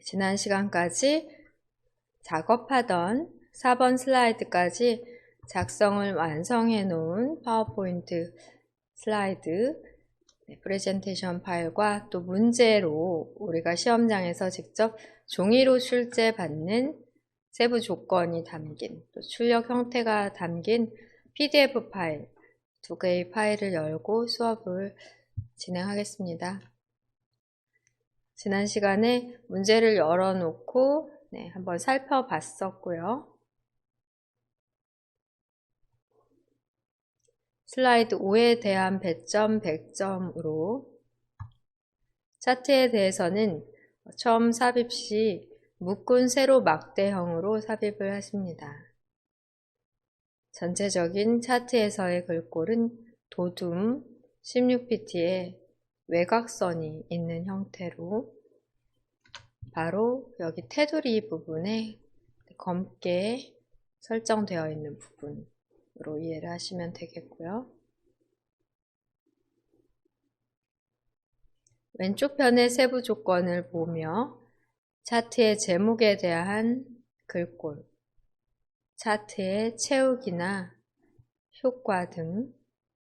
지난 시간까지 작업하던 4번 슬라이드까지 작성을 완성해 놓은 파워포인트 슬라이드 프레젠테이션 파일과 또 문제로 우리가 시험장에서 직접 종이로 출제받는 세부 조건이 담긴 또 출력 형태가 담긴 PDF 파일 두 개의 파일을 열고 수업을 진행하겠습니다. 지난 시간에 문제를 열어놓고 한번 살펴봤었고요. 슬라이드 5에 대한 배점 100점으로 차트에 대해서는 처음 삽입 시 묶은 세로 막대형으로 삽입을 하십니다. 전체적인 차트에서의 글꼴은 도둠 16pt에 외곽선이 있는 형태로 바로 여기 테두리 부분에 검게 설정되어 있는 부분으로 이해를 하시면 되겠고요. 왼쪽 편의 세부 조건을 보며 차트의 제목에 대한 글꼴, 차트의 채우기나 효과 등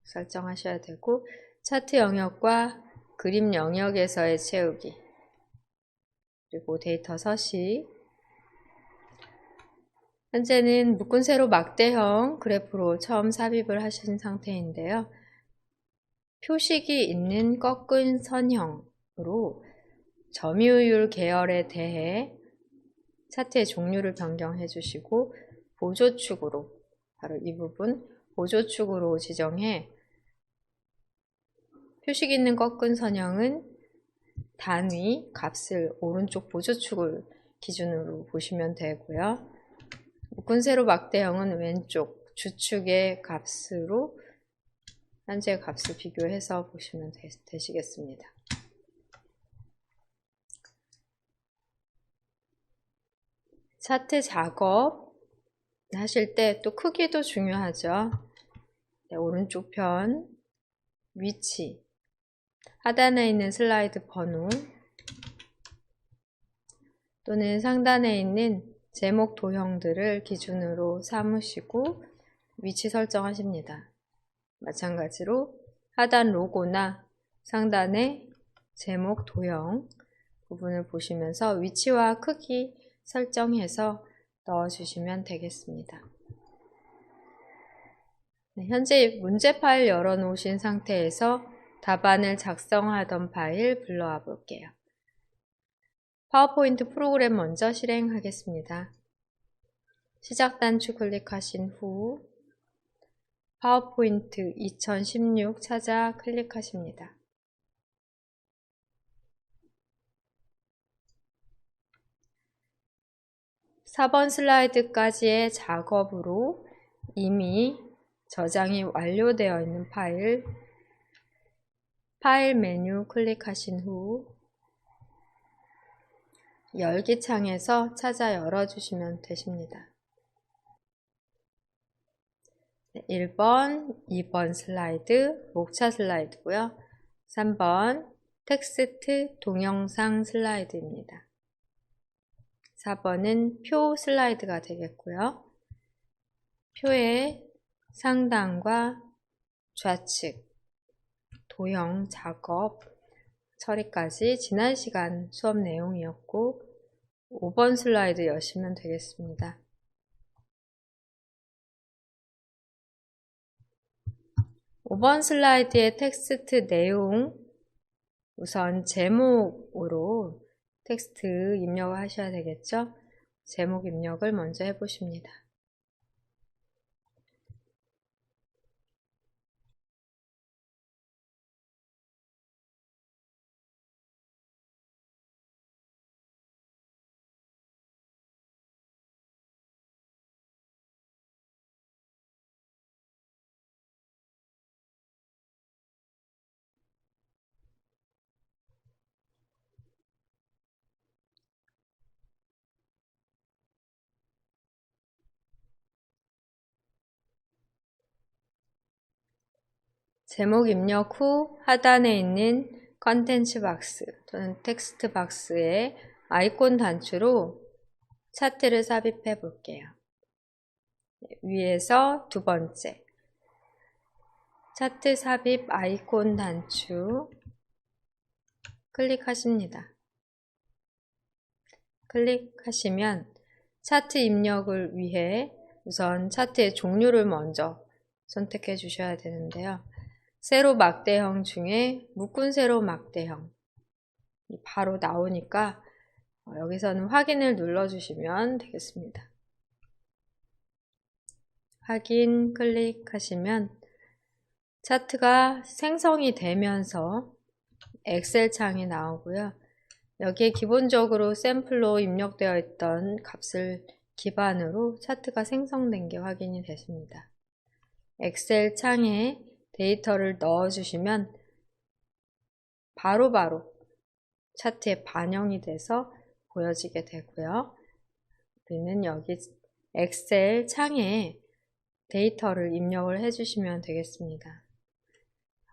설정하셔야 되고 차트 영역과 그림 영역에서의 채우기 그리고 데이터 서식 현재는 묶은 세로 막대형 그래프로 처음 삽입을 하신 상태인데요. 표식이 있는 꺾은 선형으로 점유율 계열에 대해 차트의 종류를 변경해 주시고 보조축으로 바로 이 부분 보조축으로 지정해 표식 있는 꺾은 선형은 단위 값을 오른쪽 보조축을 기준으로 보시면 되고요. 묶은 세로 막대형은 왼쪽 주축의 값으로 현재 값을 비교해서 보시면 되시겠습니다. 차트 작업 하실 때 또 크기도 중요하죠. 오른쪽 편 위치 하단에 있는 슬라이드 번호 또는 상단에 있는 제목 도형들을 기준으로 삼으시고 위치 설정하십니다. 마찬가지로 하단 로고나 상단의 제목 도형 부분을 보시면서 위치와 크기 설정해서 넣어주시면 되겠습니다. 현재 문제 파일 열어놓으신 상태에서 답안을 작성하던 파일 불러와 볼게요. 파워포인트 프로그램 먼저 실행하겠습니다. 시작 단추 클릭하신 후 파워포인트 2016 찾아 클릭하십니다. (4번) 슬라이드까지의 작업으로 이미 저장이 완료되어 있는 파일 메뉴 클릭하신 후 열기 창에서 찾아 열어주시면 되십니다. 1번, 2번 슬라이드, 목차 슬라이드고요. 3번 텍스트 동영상 슬라이드입니다. 4번은 표 슬라이드가 되겠고요. 표의 상단과 좌측, 도형 작업 처리까지 지난 시간 수업 내용이었고 5번 슬라이드 여시면 되겠습니다. 5번 슬라이드의 텍스트 내용 우선 제목으로 텍스트 입력을 하셔야 되겠죠? 제목 입력을 먼저 해보십니다. 제목 입력 후 하단에 있는 컨텐츠 박스 또는 텍스트 박스에 아이콘 단추로 차트를 삽입해 볼게요. 위에서 두 번째, 차트 삽입 아이콘 단추 클릭하십니다. 클릭하시면 차트 입력을 위해 우선 차트의 종류를 먼저 선택해 주셔야 되는데요. 세로 막대형 중에 묶은 세로 막대형 바로 나오니까 여기서는 확인을 눌러주시면 되겠습니다. 확인 클릭하시면 차트가 생성이 되면서 엑셀 창이 나오고요. 여기에 기본적으로 샘플로 입력되어 있던 값을 기반으로 차트가 생성된 게 확인이 됐습니다. 엑셀 창에 데이터를 넣어주시면 바로바로 차트에 반영이 돼서 보여지게 되고요. 우리는 여기 엑셀 창에 데이터를 입력을 해주시면 되겠습니다.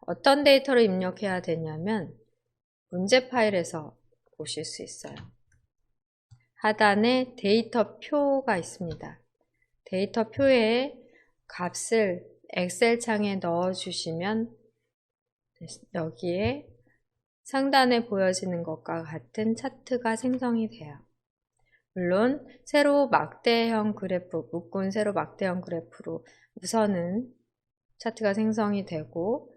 어떤 데이터를 입력해야 되냐면 문제 파일에서 보실 수 있어요. 하단에 데이터 표가 있습니다. 데이터 표에 값을 엑셀 창에 넣어주시면 여기에 상단에 보여지는 것과 같은 차트가 생성이 돼요. 물론 세로 막대형 그래프, 묶은 세로 막대형 그래프로 우선은 차트가 생성이 되고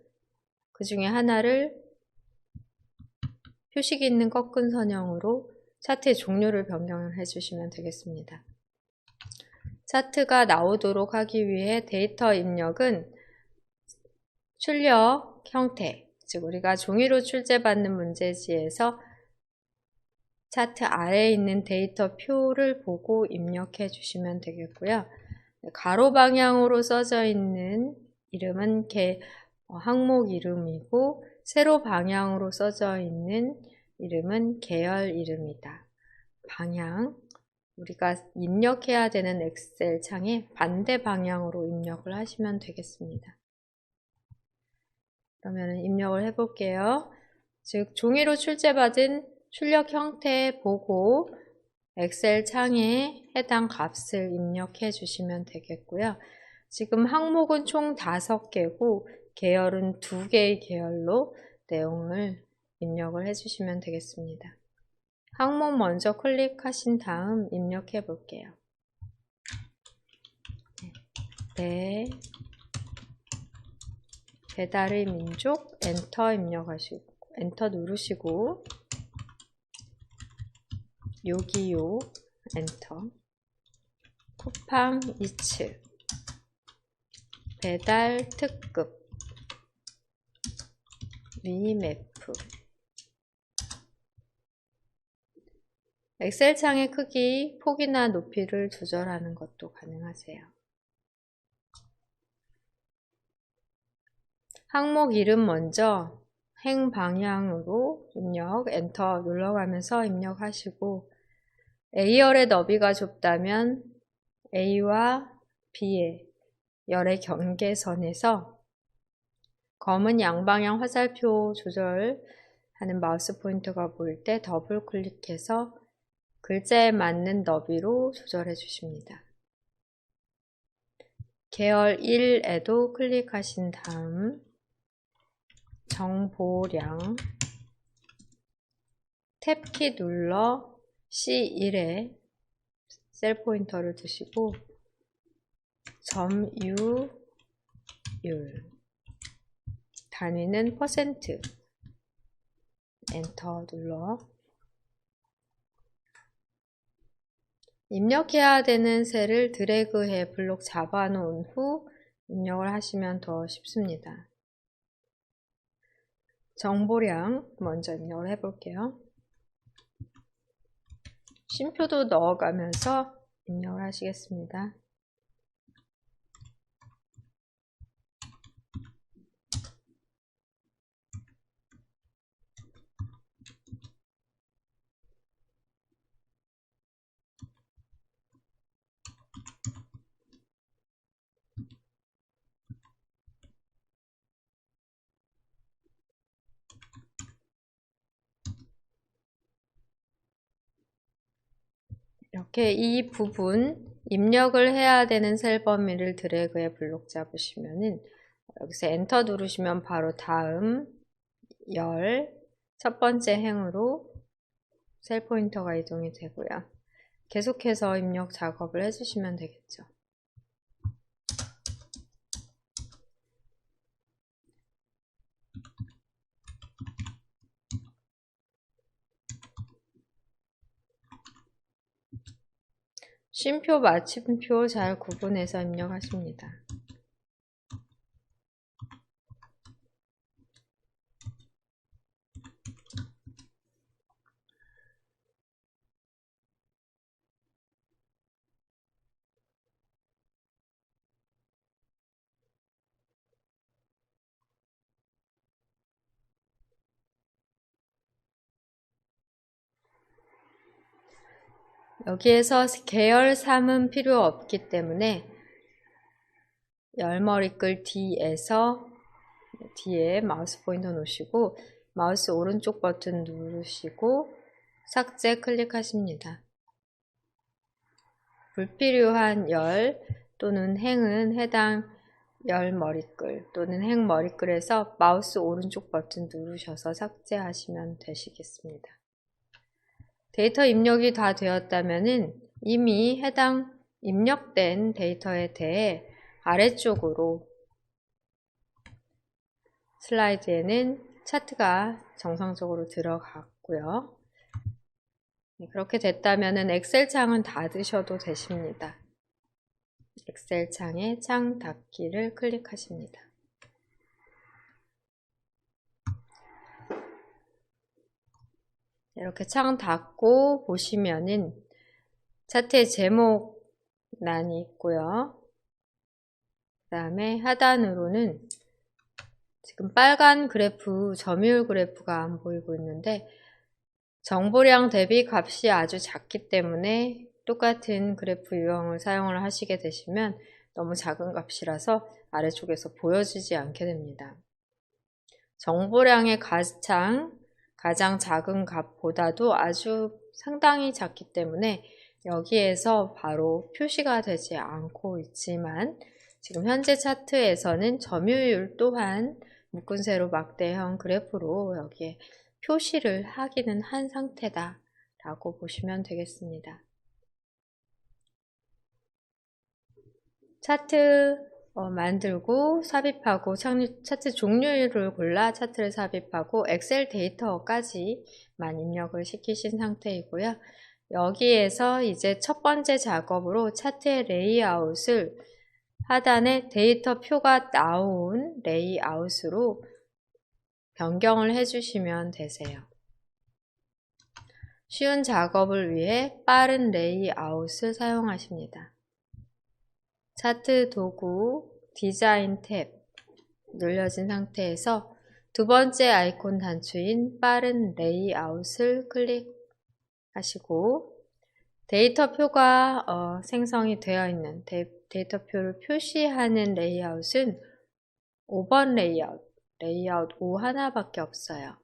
그 중에 하나를 표식이 있는 꺾은 선형으로 차트의 종류를 변경을 해주시면 되겠습니다. 차트가 나오도록 하기 위해 데이터 입력은 출력 형태, 즉 우리가 종이로 출제받는 문제지에서 차트 아래에 있는 데이터 표를 보고 입력해 주시면 되겠고요. 가로 방향으로 써져 있는 이름은 항목 이름이고 세로 방향으로 써져 있는 이름은 계열 이름이다. 방향, 우리가 입력해야 되는 엑셀 창에 반대 방향으로 입력을 하시면 되겠습니다. 그러면 입력을 해볼게요. 즉 종이로 출제받은 출력 형태 보고 엑셀 창에 해당 값을 입력해 주시면 되겠고요. 지금 항목은 총 5개고 계열은 2개의 계열로 내용을 입력을 해주시면 되겠습니다. 항목 먼저 클릭하신 다음 입력해 볼게요. 배달의 민족 엔터 입력하시고 엔터 누르시고 요기요 엔터 쿠팡 이츠 배달 특급 미니맵프 엑셀 창의 크기, 폭이나 높이를 조절하는 것도 가능하세요. 항목 이름 먼저 행 방향으로 입력, 엔터 눌러가면서 입력하시고 A열의 너비가 좁다면 A와 B의 열의 경계선에서 검은 양방향 화살표 조절하는 마우스 포인터가 보일 때 더블 클릭해서 글자에 맞는 너비로 조절해 주십니다. 계열 1에도 클릭하신 다음 정보량 탭키 눌러 C1에 셀 포인터를 두시고 점유율 단위는 퍼센트 엔터 눌러 입력해야 되는 셀을 드래그해 블록 잡아 놓은 후 입력을 하시면 더 쉽습니다. 정보량 먼저 입력을 해볼게요. 쉼표도 넣어가면서 입력을 하시겠습니다. 이렇게 이 부분 입력을 해야 되는 셀 범위를 드래그해 블록 잡으시면은 여기서 엔터 누르시면 바로 다음 첫 번째 행으로 셀 포인터가 이동이 되고요. 계속해서 입력 작업을 해주시면 되겠죠. 쉼표, 마침표 잘 구분해서 입력하십니다. 여기에서 계열 3은 필요 없기 때문에 열머리글 D에 마우스 포인터 놓으시고 마우스 오른쪽 버튼 누르시고 삭제 클릭하십니다. 불필요한 열 또는 행은 해당 열머리글 또는 행머리글에서 마우스 오른쪽 버튼 누르셔서 삭제하시면 되시겠습니다. 데이터 입력이 다 되었다면은 이미 해당 입력된 데이터에 대해 아래쪽으로 슬라이드에는 차트가 정상적으로 들어갔고요. 그렇게 됐다면은 엑셀 창은 닫으셔도 되십니다. 엑셀 창에 창 닫기를 클릭하십니다. 이렇게 창 닫고 보시면은 차트의 제목란이 있고요. 그 다음에 하단으로는 지금 빨간 그래프, 점유율 그래프가 안 보이고 있는데 정보량 대비 값이 아주 작기 때문에 똑같은 그래프 유형을 사용을 하시게 되시면 너무 작은 값이라서 아래쪽에서 보여지지 않게 됩니다. 정보량의 가장 작은 값보다도 아주 상당히 작기 때문에 여기에서 바로 표시가 되지 않고 있지만 지금 현재 차트에서는 점유율 또한 묶은 세로 막대형 그래프로 여기에 표시를 하기는 한 상태다 라고 보시면 되겠습니다. 차트 만들고 삽입하고 차트 종류를 골라 차트를 삽입하고 엑셀 데이터까지만 입력을 시키신 상태이고요. 여기에서 이제 첫 번째 작업으로 차트의 레이아웃을 하단에 데이터 표가 나온 레이아웃으로 변경을 해주시면 되세요. 쉬운 작업을 위해 빠른 레이아웃을 사용하십니다. 차트 도구 디자인 탭 눌려진 상태에서 두 번째 아이콘 단추인 빠른 레이아웃을 클릭하시고 데이터표가 생성이 되어 있는 데이터표를 표시하는 레이아웃은 5번 레이아웃 5 하나밖에 없어요.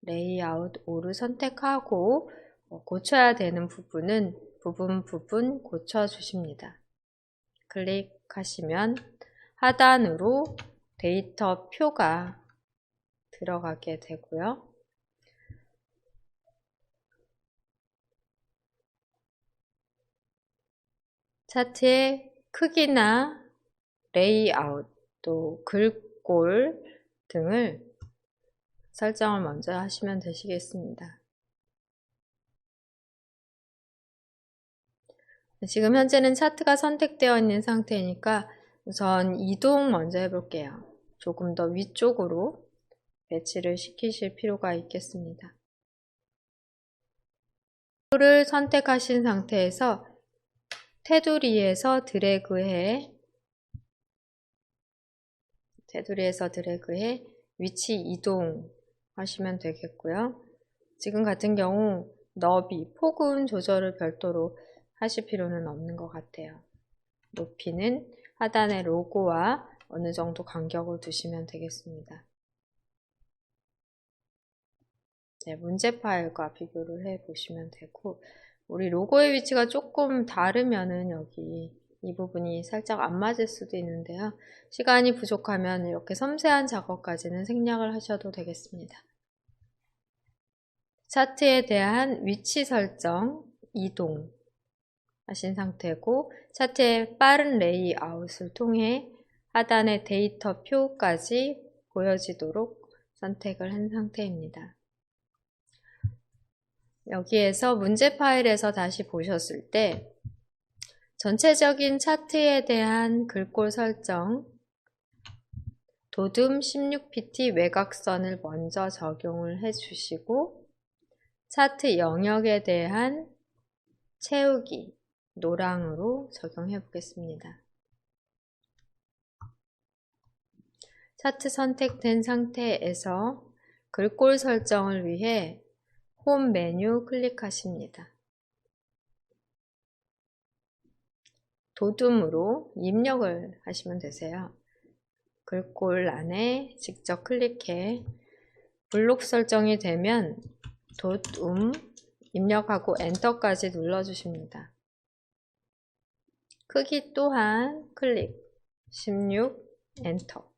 레이아웃 5를 선택하고 고쳐야 되는 부분은 부분 고쳐주십니다. 클릭하시면 하단으로 데이터표가 들어가게 되고요. 차트의 크기나 레이아웃, 또 글꼴 등을 설정을 먼저 하시면 되시겠습니다. 지금 현재는 차트가 선택되어 있는 상태니까 우선 이동 먼저 해볼게요. 조금 더 위쪽으로 배치를 시키실 필요가 있겠습니다. 를 선택하신 상태에서 테두리에서 드래그해 위치 이동 하시면 되겠고요. 지금 같은 경우 너비, 폭은 조절을 별도로 하실 필요는 없는 것 같아요. 높이는 하단의 로고와 어느 정도 간격을 두시면 되겠습니다. 네, 문제 파일과 비교를 해 보시면 되고 우리 로고의 위치가 조금 다르면은 여기 이 부분이 살짝 안 맞을 수도 있는데요. 시간이 부족하면 이렇게 섬세한 작업까지는 생략을 하셔도 되겠습니다. 차트에 대한 위치 설정, 이동 하신 상태고 차트의 빠른 레이아웃을 통해 하단의 데이터 표까지 보여지도록 선택을 한 상태입니다. 여기에서 문제 파일에서 다시 보셨을 때 전체적인 차트에 대한 글꼴 설정, 도둠 16pt 외곽선을 먼저 적용을 해주시고 차트 영역에 대한 채우기, 노랑으로 적용해 보겠습니다. 차트 선택된 상태에서 글꼴 설정을 위해 홈 메뉴 클릭하십니다. 도둠으로 입력을 하시면 되세요. 글꼴 안에 직접 클릭해 블록 설정이 되면 도둠 입력하고 엔터까지 눌러주십니다. 크기 또한 클릭 16 엔터.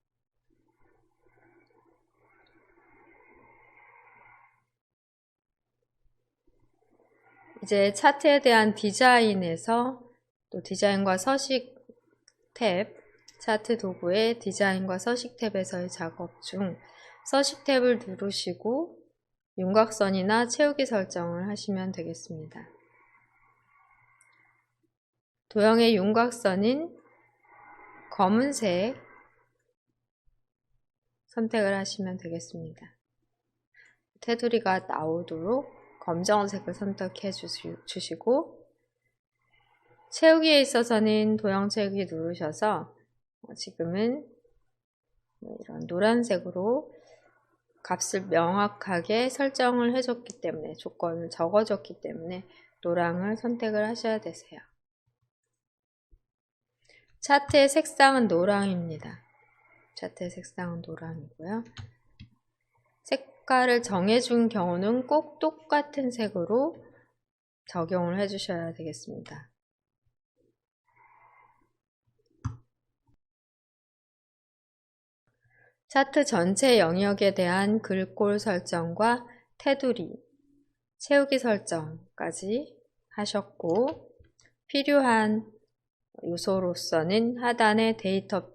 이제 차트에 대한 디자인에서 또 디자인과 서식 탭, 차트 도구의 디자인과 서식 탭에서의 작업 중 서식 탭을 누르시고 윤곽선이나 채우기 설정을 하시면 되겠습니다. 도형의 윤곽선인 검은색 선택을 하시면 되겠습니다. 테두리가 나오도록 검정색을 선택해 주시고 채우기에 있어서는 도형 채우기 누르셔서 지금은 이런 노란색으로 값을 명확하게 설정을 해줬기 때문에 조건을 적어줬기 때문에 노랑을 선택을 하셔야 되세요. 차트의 색상은 노랑입니다. 차트의 색상은 노랑이고요. 색깔을 정해준 경우는 꼭 똑같은 색으로 적용을 해주셔야 되겠습니다. 차트 전체 영역에 대한 글꼴 설정과 테두리, 채우기 설정까지 하셨고 필요한 요소로서는 하단의 데이터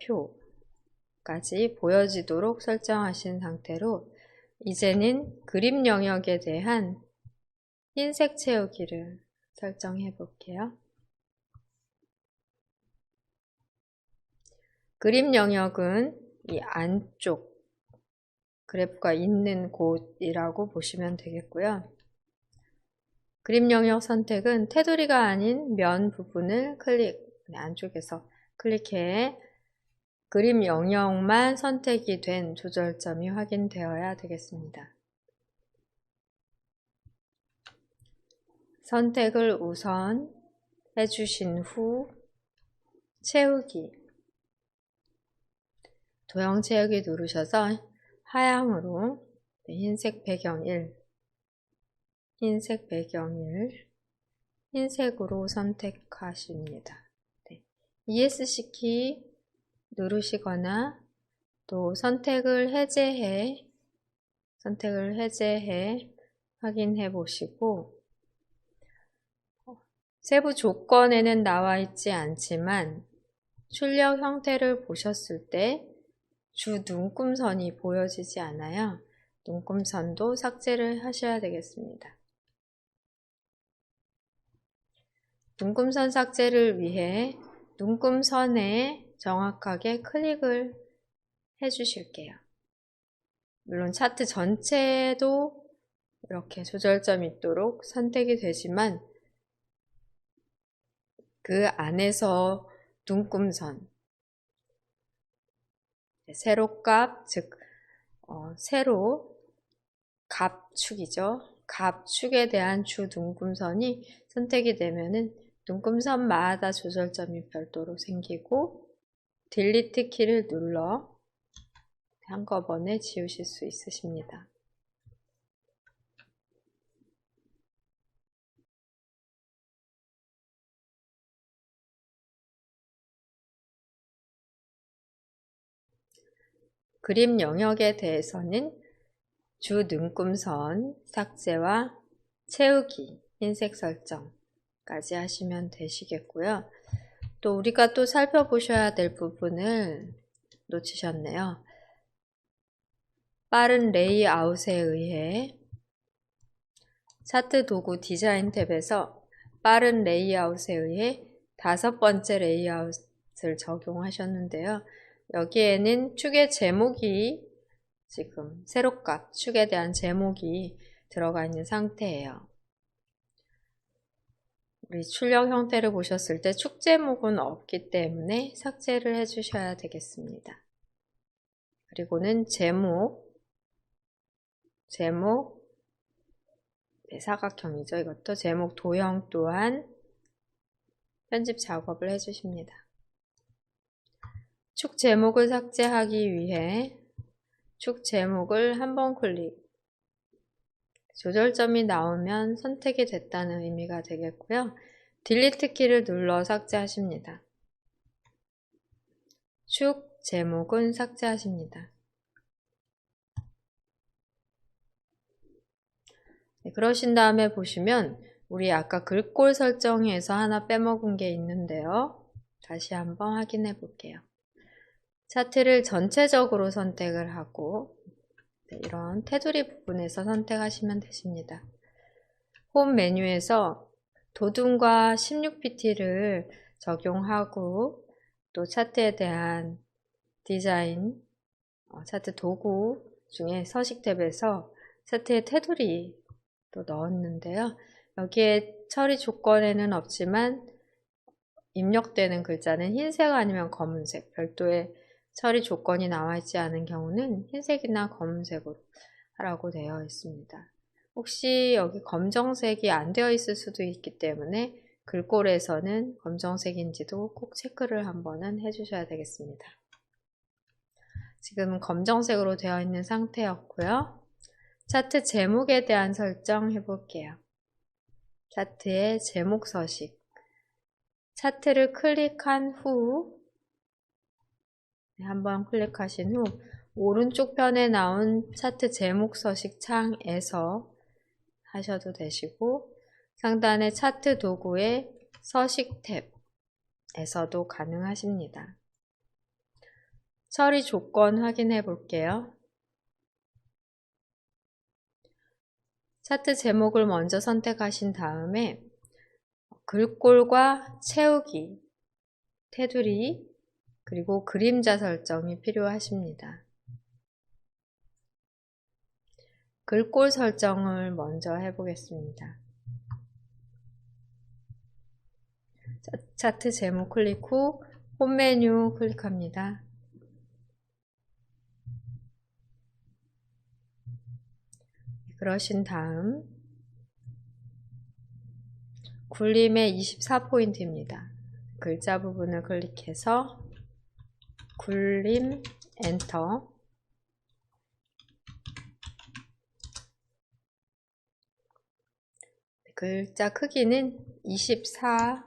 표까지 보여지도록 설정하신 상태로 이제는 그림 영역에 대한 흰색 채우기를 설정해 볼게요. 그림 영역은 이 안쪽 그래프가 있는 곳이라고 보시면 되겠고요. 그림 영역 선택은 테두리가 아닌 면 부분을 안쪽에서 클릭해 그림 영역만 선택이 된 조절점이 확인되어야 되겠습니다. 선택을 우선 해주신 후 채우기, 도형 채우기 누르셔서 하향으로 흰색 배경 1, 흰색 배경 1, 흰색으로 선택하십니다. ESC 키 누르시거나 또 선택을 해제해 확인해 보시고 세부 조건에는 나와 있지 않지만 출력 형태를 보셨을 때 주 눈금선이 보여지지 않아요. 눈금선도 삭제를 하셔야 되겠습니다. 눈금선 삭제를 위해 눈금선에 정확하게 클릭을 해주실게요. 물론 차트 전체도 이렇게 조절점이 있도록 선택이 되지만 그 안에서 눈금선, 세로값, 즉 세로 값축이죠. 값축에 대한 주 눈금선이 선택이 되면은 눈금선마다 조절점이 별도로 생기고 딜리트 키를 눌러 한꺼번에 지우실 수 있으십니다. 그림 영역에 대해서는 주 눈금선 삭제와 채우기, 흰색 설정까지 하시면 되시겠고요. 또 우리가 또 살펴보셔야 될 부분을 놓치셨네요. 빠른 레이아웃에 의해 차트 도구 디자인 탭에서 빠른 레이아웃에 의해 5번째 레이아웃을 적용하셨는데요. 여기에는 축의 제목이 지금 세로값, 축에 대한 제목이 들어가 있는 상태예요. 우리 출력 형태를 보셨을 때 축 제목은 없기 때문에 삭제를 해주셔야 되겠습니다. 그리고는 제목 네, 사각형이죠. 이것도 제목 도형 또한 편집 작업을 해주십니다. 축 제목을 삭제하기 위해 축 제목을 한번 클릭, 조절점이 나오면 선택이 됐다는 의미가 되겠고요. 딜리트 키를 눌러 삭제하십니다. 축 제목은 삭제하십니다. 네, 그러신 다음에 보시면 우리 아까 글꼴 설정에서 하나 빼먹은 게 있는데요. 다시 한번 확인해 볼게요. 차트를 전체적으로 선택을 하고 이런 테두리 부분에서 선택하시면 되십니다. 홈 메뉴에서 도둠과 16pt를 적용하고 또 차트에 대한 디자인, 차트 도구 중에 서식 탭에서 차트의 테두리 또 넣었는데요. 여기에 처리 조건에는 없지만 입력되는 글자는 흰색 아니면 검은색, 별도의 처리 조건이 나와 있지 않은 경우는 흰색이나 검은색으로 하라고 되어 있습니다. 혹시 여기 검정색이 안 되어 있을 수도 있기 때문에 글꼴에서는 검정색인지도 꼭 체크를 한번은 해주셔야 되겠습니다. 지금 검정색으로 되어 있는 상태였고요. 차트 제목에 대한 설정 해볼게요. 차트의 제목 서식. 차트를 클릭한 후 한번 클릭하신 후 오른쪽 편에 나온 차트 제목 서식 창에서 하셔도 되시고 상단의 차트 도구의 서식 탭에서도 가능하십니다. 처리 조건 확인해 볼게요. 차트 제목을 먼저 선택하신 다음에 글꼴과 채우기, 테두리, 그리고 그림자 설정이 필요하십니다. 글꼴 설정을 먼저 해보겠습니다. 차트 제목 클릭 후 홈 메뉴 클릭합니다. 그러신 다음 굴림의 24포인트입니다. 글자 부분을 클릭해서 굴림 엔터. 글자 크기는 24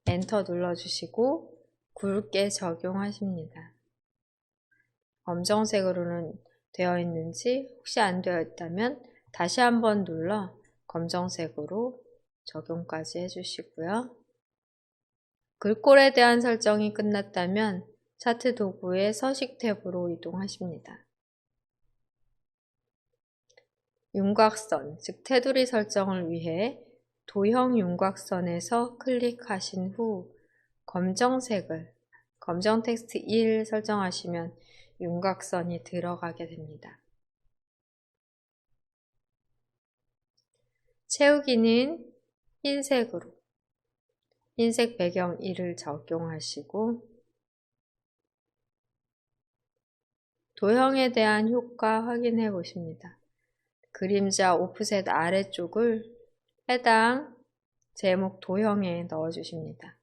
엔터 눌러주시고 굵게 적용하십니다. 검정색으로는 되어 있는지 혹시 안 되어 있다면 다시 한번 눌러 검정색으로 적용까지 해주시고요. 글꼴에 대한 설정이 끝났다면 차트 도구의 서식 탭으로 이동하십니다. 윤곽선, 즉 테두리 설정을 위해 도형 윤곽선에서 클릭하신 후 검정 텍스트 1 설정하시면 윤곽선이 들어가게 됩니다. 채우기는 흰색으로, 흰색 배경 1을 적용하시고 도형에 대한 효과 확인해 보십니다. 그림자 오프셋 아래쪽을 해당 제목 도형에 넣어 주십니다.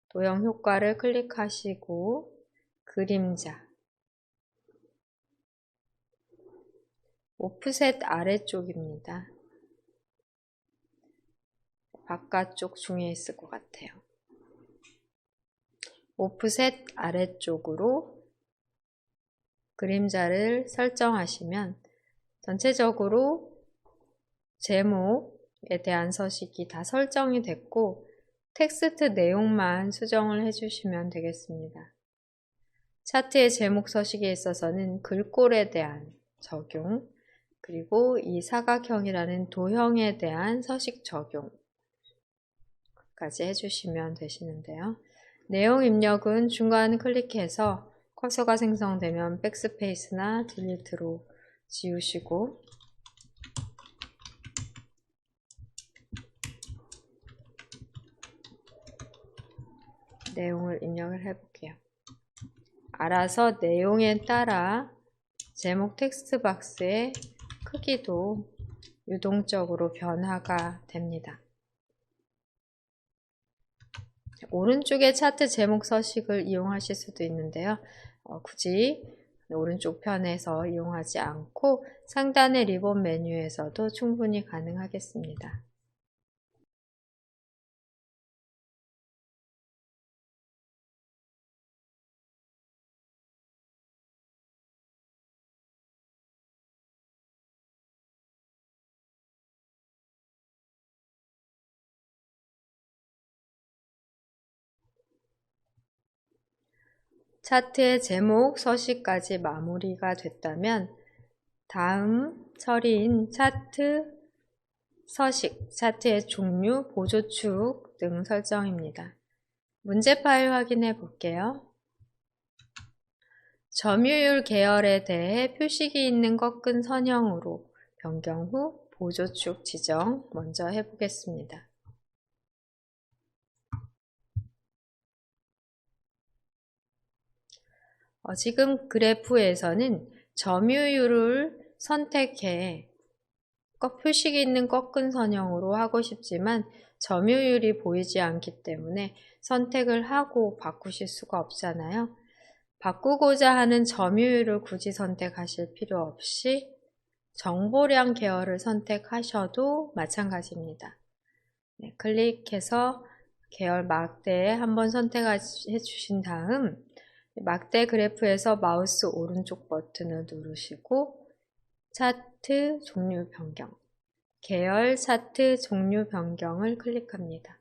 도형 효과를 클릭하시고 그림자 오프셋 아래쪽입니다. 바깥쪽 중에 있을 것 같아요. 오프셋 아래쪽으로 그림자를 설정하시면 전체적으로 제목에 대한 서식이 다 설정이 됐고 텍스트 내용만 수정을 해주시면 되겠습니다. 차트의 제목 서식에 있어서는 글꼴에 대한 적용, 그리고 이 사각형이라는 도형에 대한 서식 적용까지 해주시면 되시는데요. 내용 입력은 중간 클릭해서 커서가 생성되면 백스페이스나 딜리트로 지우시고 내용을 입력을 해볼게요. 알아서 내용에 따라 제목 텍스트 박스의 크기도 유동적으로 변화가 됩니다. 오른쪽에 차트 제목 서식을 이용하실 수도 있는데요. 굳이 오른쪽 편에서 이용하지 않고 상단의 리본 메뉴에서도 충분히 가능하겠습니다. 차트의 제목 서식까지 마무리가 됐다면 다음 처리인 차트 서식, 차트의 종류, 보조축 등 설정입니다. 문제 파일 확인해 볼게요. 점유율 계열에 대해 표식이 있는 꺾은 선형으로 변경 후 보조축 지정 먼저 해보겠습니다. 지금 그래프에서는 점유율을 선택해 표식이 있는 꺾은 선형으로 하고 싶지만 점유율이 보이지 않기 때문에 선택을 하고 바꾸실 수가 없잖아요. 바꾸고자 하는 점유율을 굳이 선택하실 필요 없이 정보량 계열을 선택하셔도 마찬가지입니다. 네, 클릭해서 계열 막대에 한번 선택해 주신 다음 막대 그래프에서 마우스 오른쪽 버튼을 누르시고 차트 종류 변경, 계열 차트 종류 변경을 클릭합니다.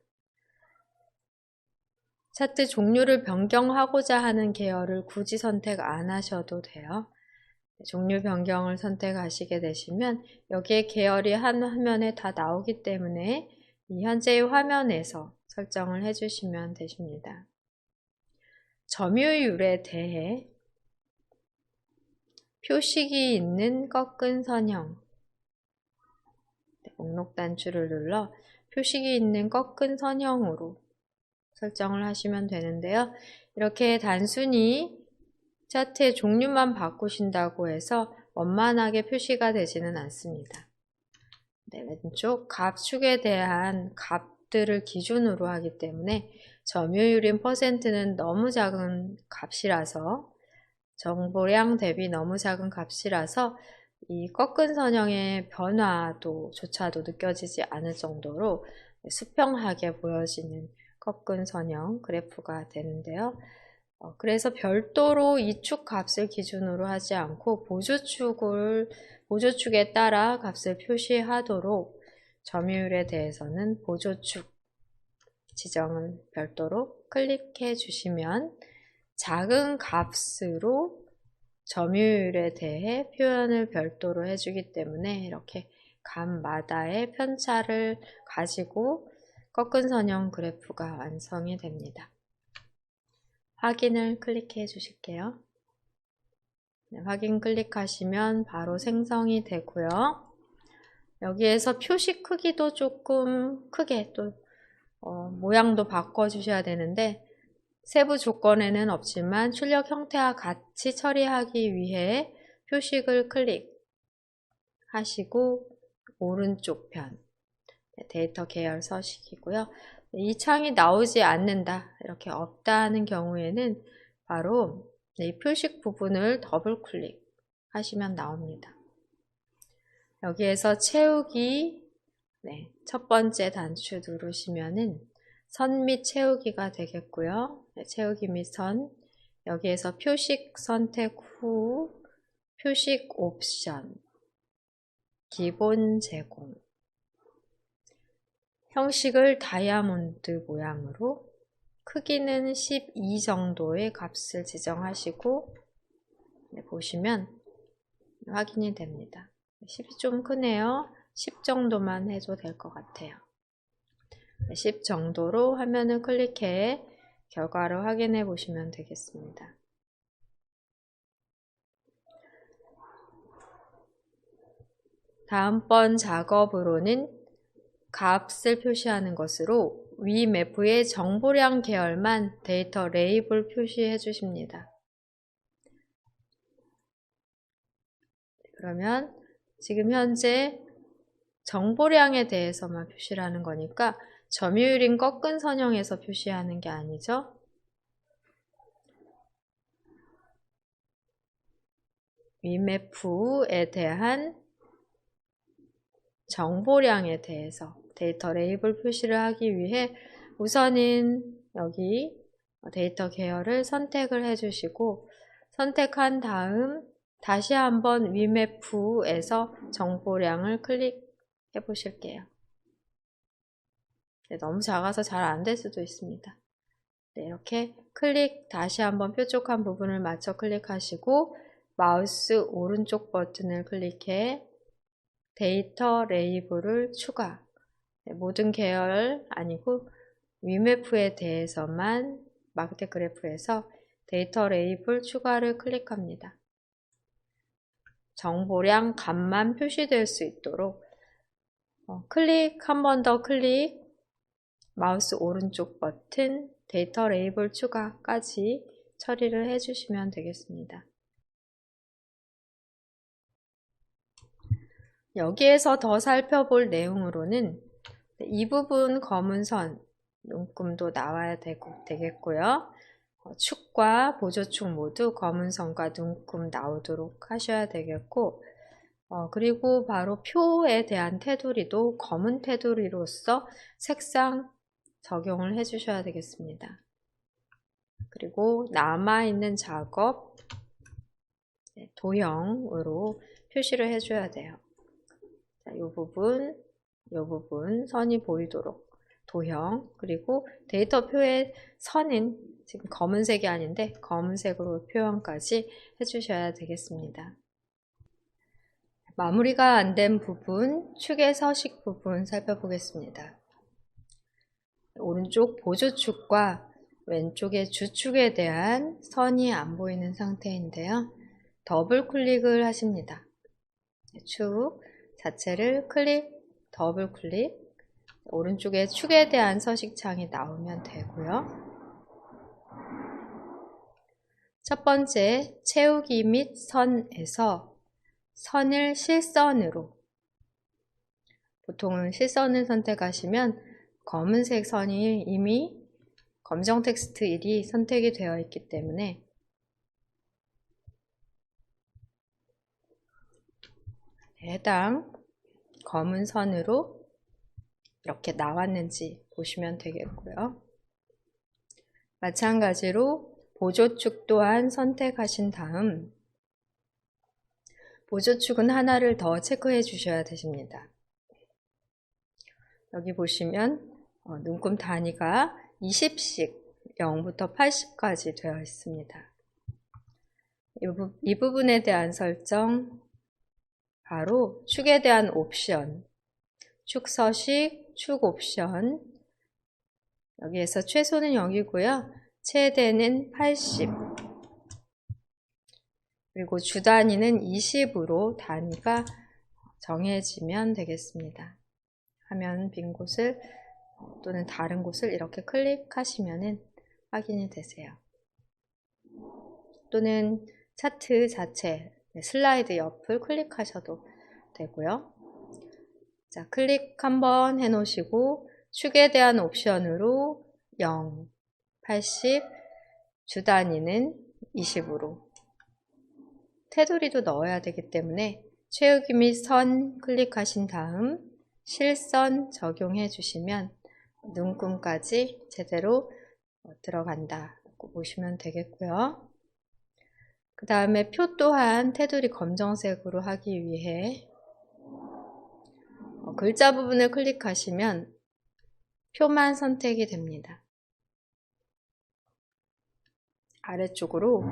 차트 종류를 변경하고자 하는 계열을 굳이 선택 안 하셔도 돼요. 종류 변경을 선택하시게 되시면 여기에 계열이 한 화면에 다 나오기 때문에 이 현재의 화면에서 설정을 해주시면 되십니다. 점유율에 대해 표식이 있는 꺾은 선형, 목록 단추를 눌러 표식이 있는 꺾은 선형으로 설정을 하시면 되는데요. 이렇게 단순히 차트의 종류만 바꾸신다고 해서 원만하게 표시가 되지는 않습니다. 네, 왼쪽 값축에 대한 값들을 기준으로 하기 때문에 점유율인 %는 너무 작은 값이라서 정보량 대비 너무 작은 값이라서 이 꺾은 선형의 변화조차도 느껴지지 않을 정도로 수평하게 보여지는 꺾은 선형 그래프가 되는데요. 그래서 별도로 이 축 값을 기준으로 하지 않고 보조축에 따라 값을 표시하도록 점유율에 대해서는 보조축 지정을 별도로 클릭해 주시면 작은 값으로 점유율에 대해 표현을 별도로 해주기 때문에 이렇게 값마다의 편차를 가지고 꺾은 선형 그래프가 완성이 됩니다. 확인을 클릭해 주실게요. 네, 확인 클릭하시면 바로 생성이 되고요. 여기에서 표시 크기도 조금 크게 또 모양도 바꿔 주셔야 되는데 세부 조건에는 없지만 출력 형태와 같이 처리하기 위해 표식을 클릭하시고 오른쪽 편 데이터 계열 서식이고요. 이 창이 나오지 않는다, 이렇게 없다 하는 경우에는 바로 이 표식 부분을 더블 클릭하시면 나옵니다. 여기에서 채우기 첫 번째 단추 누르시면은 선 및 채우기가 되겠고요. 채우기 및 선, 여기에서 표식 선택 후 표식 옵션, 기본 제공, 형식을 다이아몬드 모양으로, 크기는 12 정도의 값을 지정하시고, 보시면 확인이 됩니다. 10이 좀 크네요. 10 정도만 해도 될 것 같아요. 10 정도로 화면을 클릭해 결과를 확인해 보시면 되겠습니다. 다음번 작업으로는 값을 표시하는 것으로 위 매프의 정보량 계열만 데이터 레이블 표시해 주십니다. 그러면 지금 현재 정보량에 대해서만 표시를 하는 거니까 점유율인 꺾은 선형에서 표시하는 게 아니죠. 위매프에 대한 정보량에 대해서 데이터 레이블 표시를 하기 위해 우선은 여기 데이터 계열을 선택을 해주시고, 선택한 다음 다시 한번 위매프에서 정보량을 클릭해 보실게요. 네, 너무 작아서 잘 안 될 수도 있습니다. 네, 이렇게 다시 한번 뾰족한 부분을 맞춰 클릭하시고 마우스 오른쪽 버튼을 클릭해 데이터 레이블을 추가. 네, 모든 계열 아니고 위매프에 대해서만 마크테 그래프에서 데이터 레이블 추가를 클릭합니다. 정보량 값만 표시될 수 있도록 한 번 더 클릭, 마우스 오른쪽 버튼, 데이터 레이블 추가까지 처리를 해주시면 되겠습니다. 여기에서 더 살펴볼 내용으로는 이 부분 검은 선, 눈금도 나와야 되겠고요. 축과 보조축 모두 검은 선과 눈금 나오도록 하셔야 되겠고, 그리고 바로 표에 대한 테두리도 검은 테두리로서 색상 적용을 해 주셔야 되겠습니다. 그리고 남아있는 작업 도형으로 표시를 해줘야 돼요. 자, 이 부분 선이 보이도록 도형, 그리고 데이터표의 선은 지금 검은색이 아닌데 검은색으로 표현까지 해주셔야 되겠습니다. 마무리가 안 된 부분, 축의 서식 부분 살펴보겠습니다. 오른쪽 보조축과 왼쪽의 주축에 대한 선이 안 보이는 상태인데요. 더블 클릭을 하십니다. 축 자체를 더블 클릭, 오른쪽에 축에 대한 서식창이 나오면 되고요. 첫 번째, 채우기 및 선에서 선을 실선으로, 보통은 실선을 선택하시면 검은색 선이 이미 검정 텍스트 1이 선택이 되어 있기 때문에 해당 검은 선으로 이렇게 나왔는지 보시면 되겠고요. 마찬가지로 보조축 또한 선택하신 다음 보조축은 하나를 더 체크해 주셔야 되십니다. 여기 보시면 눈금 단위가 20씩 0부터 80까지 되어 있습니다. 이 부분에 대한 설정, 바로 축에 대한 옵션, 축 서식, 축 옵션, 여기에서 최소는 0이고요. 최대는 80, 그리고 주 단위는 20으로 단위가 정해지면 되겠습니다. 화면 빈 곳을 또는 다른 곳을 이렇게 클릭하시면 확인이 되세요. 또는 차트 자체, 슬라이드 옆을 클릭하셔도 되고요. 자, 클릭 한번 해 놓으시고 축에 대한 옵션으로 0, 80, 주 단위는 20으로, 테두리도 넣어야 되기 때문에 채우기 및 선 클릭하신 다음 실선 적용해 주시면 눈금까지 제대로 들어간다고 보시면 되겠고요. 그 다음에 표 또한 테두리 검정색으로 하기 위해 글자 부분을 클릭하시면 표만 선택이 됩니다. 아래쪽으로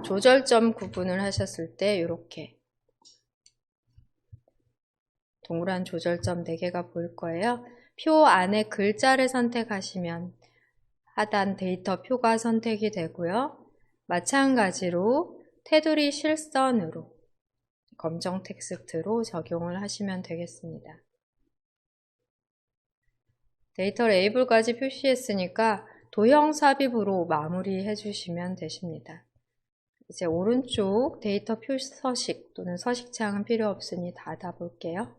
조절점 구분을 하셨을 때 이렇게 동그란 조절점 4개가 보일 거예요. 표 안에 글자를 선택하시면 하단 데이터 표가 선택이 되고요. 마찬가지로 테두리 실선으로 검정 텍스트로 적용을 하시면 되겠습니다. 데이터 레이블까지 표시했으니까 도형 삽입으로 마무리해 주시면 되십니다. 이제 오른쪽 데이터 표 서식 또는 서식창은 필요 없으니 닫아 볼게요.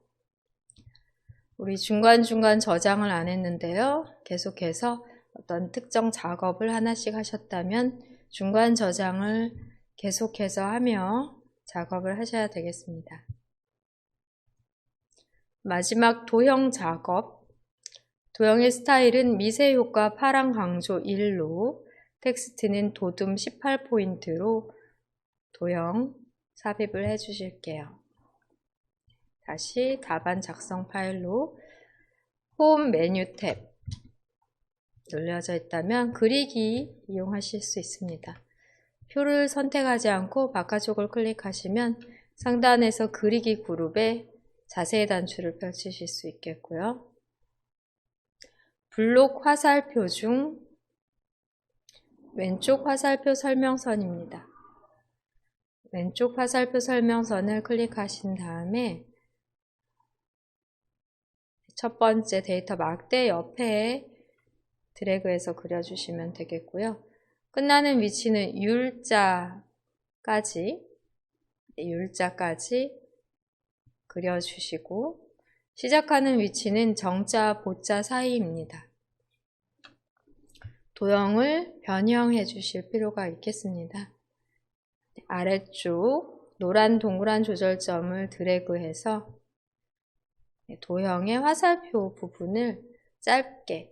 우리 중간중간 저장을 안 했는데요. 계속해서 어떤 특정 작업을 하나씩 하셨다면 중간 저장을 계속해서 하며 작업을 하셔야 되겠습니다. 마지막 도형 작업. 도형의 스타일은 미세 효과 파랑 강조 1로 텍스트는 도둠 18포인트로 도형 삽입을 해 주실게요. 다시 답안 작성 파일로 홈 메뉴 탭 눌려져 있다면 그리기 이용하실 수 있습니다. 표를 선택하지 않고 바깥쪽을 클릭하시면 상단에서 그리기 그룹에 자세히 단추를 펼치실 수 있겠고요. 블록 화살표 중 왼쪽 화살표 설명선입니다. 왼쪽 화살표 설명선을 클릭하신 다음에 첫 번째 데이터 막대 옆에 드래그해서 그려주시면 되겠고요. 끝나는 위치는 율자까지 그려주시고 시작하는 위치는 정자, 보자 사이입니다. 도형을 변형해 주실 필요가 있겠습니다. 아래쪽 노란 동그란 조절점을 드래그해서 도형의 화살표 부분을 짧게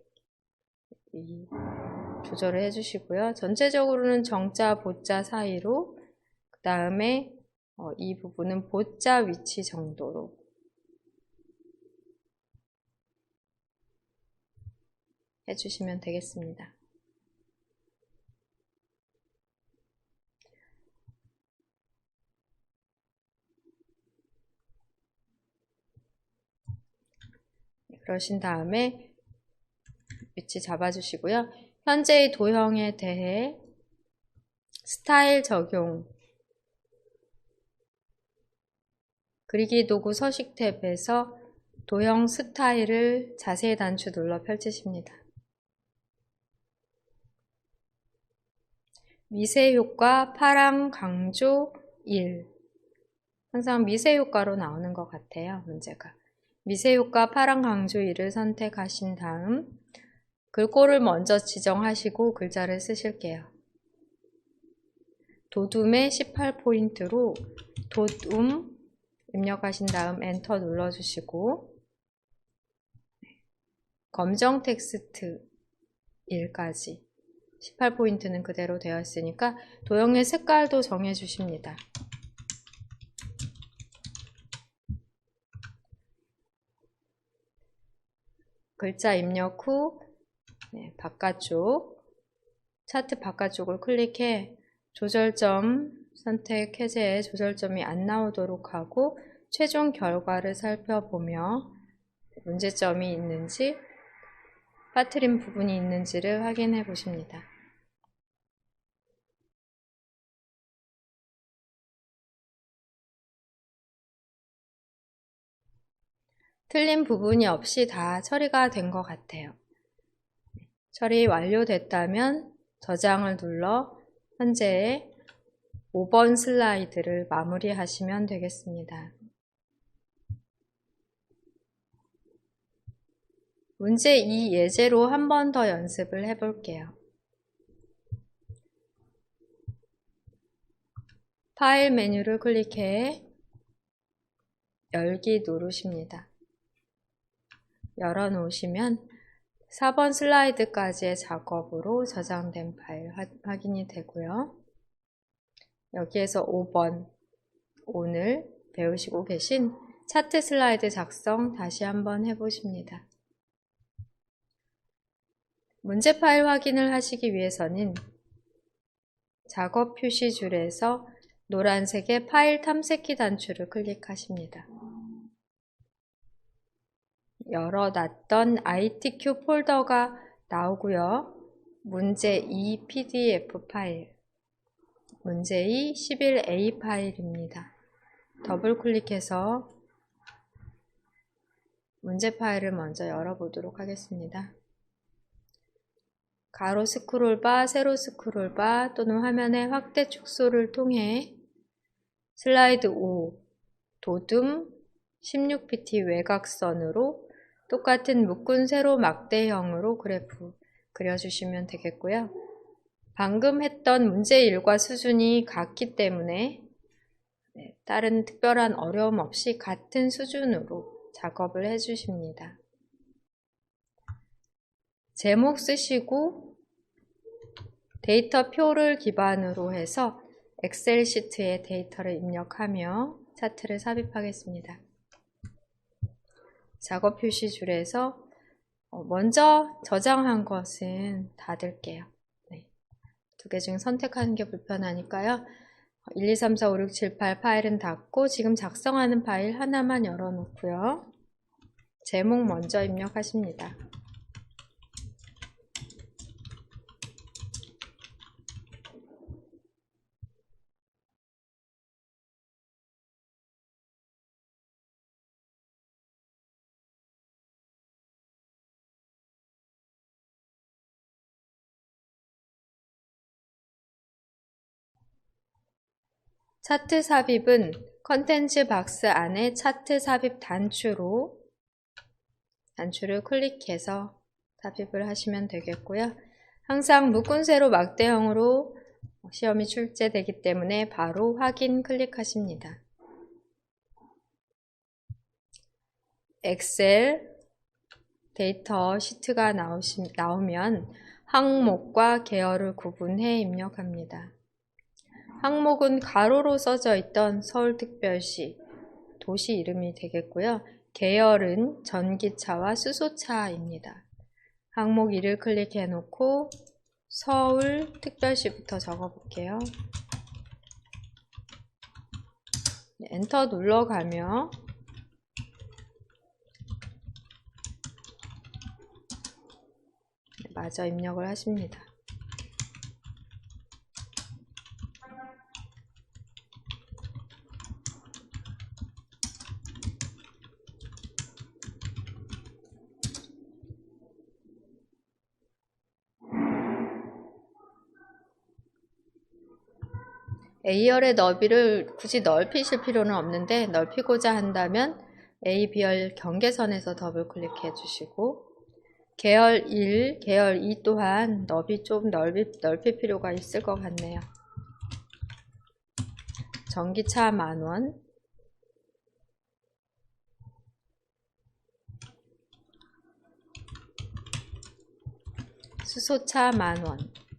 조절을 해주시고요. 전체적으로는 정자, 보자 사이로 그 다음에 이 부분은 보자 위치 정도로 해주시면 되겠습니다. 그러신 다음에 위치 잡아주시고요. 현재의 도형에 대해 스타일 적용 그리기 도구 서식 탭에서 도형 스타일을 자세히 단추 눌러 펼치십니다. 미세 효과 파랑 강조 1 항상 미세 효과로 나오는 것 같아요. 문제가 미세 효과 파랑 강조 1을 선택하신 다음 글꼴을 먼저 지정하시고 글자를 쓰실게요. 도둠의 18포인트로 도둠 입력하신 다음 엔터 눌러주시고 검정 텍스트 1까지 18포인트는 그대로 되어 있으니까 도형의 색깔도 정해 주십니다. 글자 입력 후 바깥쪽 차트 바깥쪽을 클릭해 조절점 선택 해제에 조절점이 안 나오도록 하고 최종 결과를 살펴보며 문제점이 있는지 빠뜨린 부분이 있는지를 확인해 보십니다. 틀린 부분이 없이 다 처리가 된 것 같아요. 처리 완료됐다면 저장을 눌러 현재의 5번 슬라이드를 마무리하시면 되겠습니다. 문제 2 예제로 한 번 더 연습을 해볼게요. 파일 메뉴를 클릭해 열기 누르십니다. 열어놓으시면 4번 슬라이드까지의 작업으로 저장된 파일 확인이 되고요. 여기에서 5번 오늘 배우시고 계신 차트 슬라이드 작성 다시 한번 해보십니다. 문제 파일 확인을 하시기 위해서는 작업 표시 줄에서 노란색의 파일 탐색키 단추를 클릭하십니다. 열어놨던 ITQ 폴더가 나오고요. 문제 2 PDF 파일, 문제 2 11A 파일입니다. 더블 클릭해서 문제 파일을 먼저 열어보도록 하겠습니다. 가로 스크롤바, 세로 스크롤바 또는 화면의 확대 축소를 통해 슬라이드 5 도둠 16pt 외곽선으로 똑같은 묶은 세로 막대형으로 그래프 그려주시면 되겠고요. 방금 했던 문제 1과 수준이 같기 때문에 다른 특별한 어려움 없이 같은 수준으로 작업을 해주십니다. 제목 쓰시고 데이터 표를 기반으로 해서 엑셀 시트에 데이터를 입력하며 차트를 삽입하겠습니다. 작업 표시 줄에서 먼저 저장한 것은 닫을게요. 두 개 중 선택하는 게 불편하니까요. 1, 2, 3, 4, 5, 6, 7, 8 파일은 닫고 지금 작성하는 파일 하나만 열어놓고요. 제목 먼저 입력하십니다. 차트 삽입은 컨텐츠 박스 안에 차트 삽입 단추를 클릭해서 삽입을 하시면 되겠고요. 항상 묶은 세로 막대형으로 시험이 출제되기 때문에 바로 확인 클릭하십니다. 엑셀 데이터 시트가 나오면 항목과 계열을 구분해 입력합니다. 항목은 가로로 써져 있던 서울특별시 도시 이름이 되겠고요. 계열은 전기차와 수소차입니다. 항목 2를 클릭해 놓고 서울특별시부터 적어 볼게요. 엔터 눌러가며 마저 입력을 하십니다. A열의 너비를 굳이 넓히실 필요는 없는데 넓히고자 한다면 A, B열 경계선에서 더블 클릭해 주시고 계열 1, 계열 2 또한 너비 좀 넓힐 필요가 있을 것 같네요. 전기차 10,000원, 수소차 10,000원,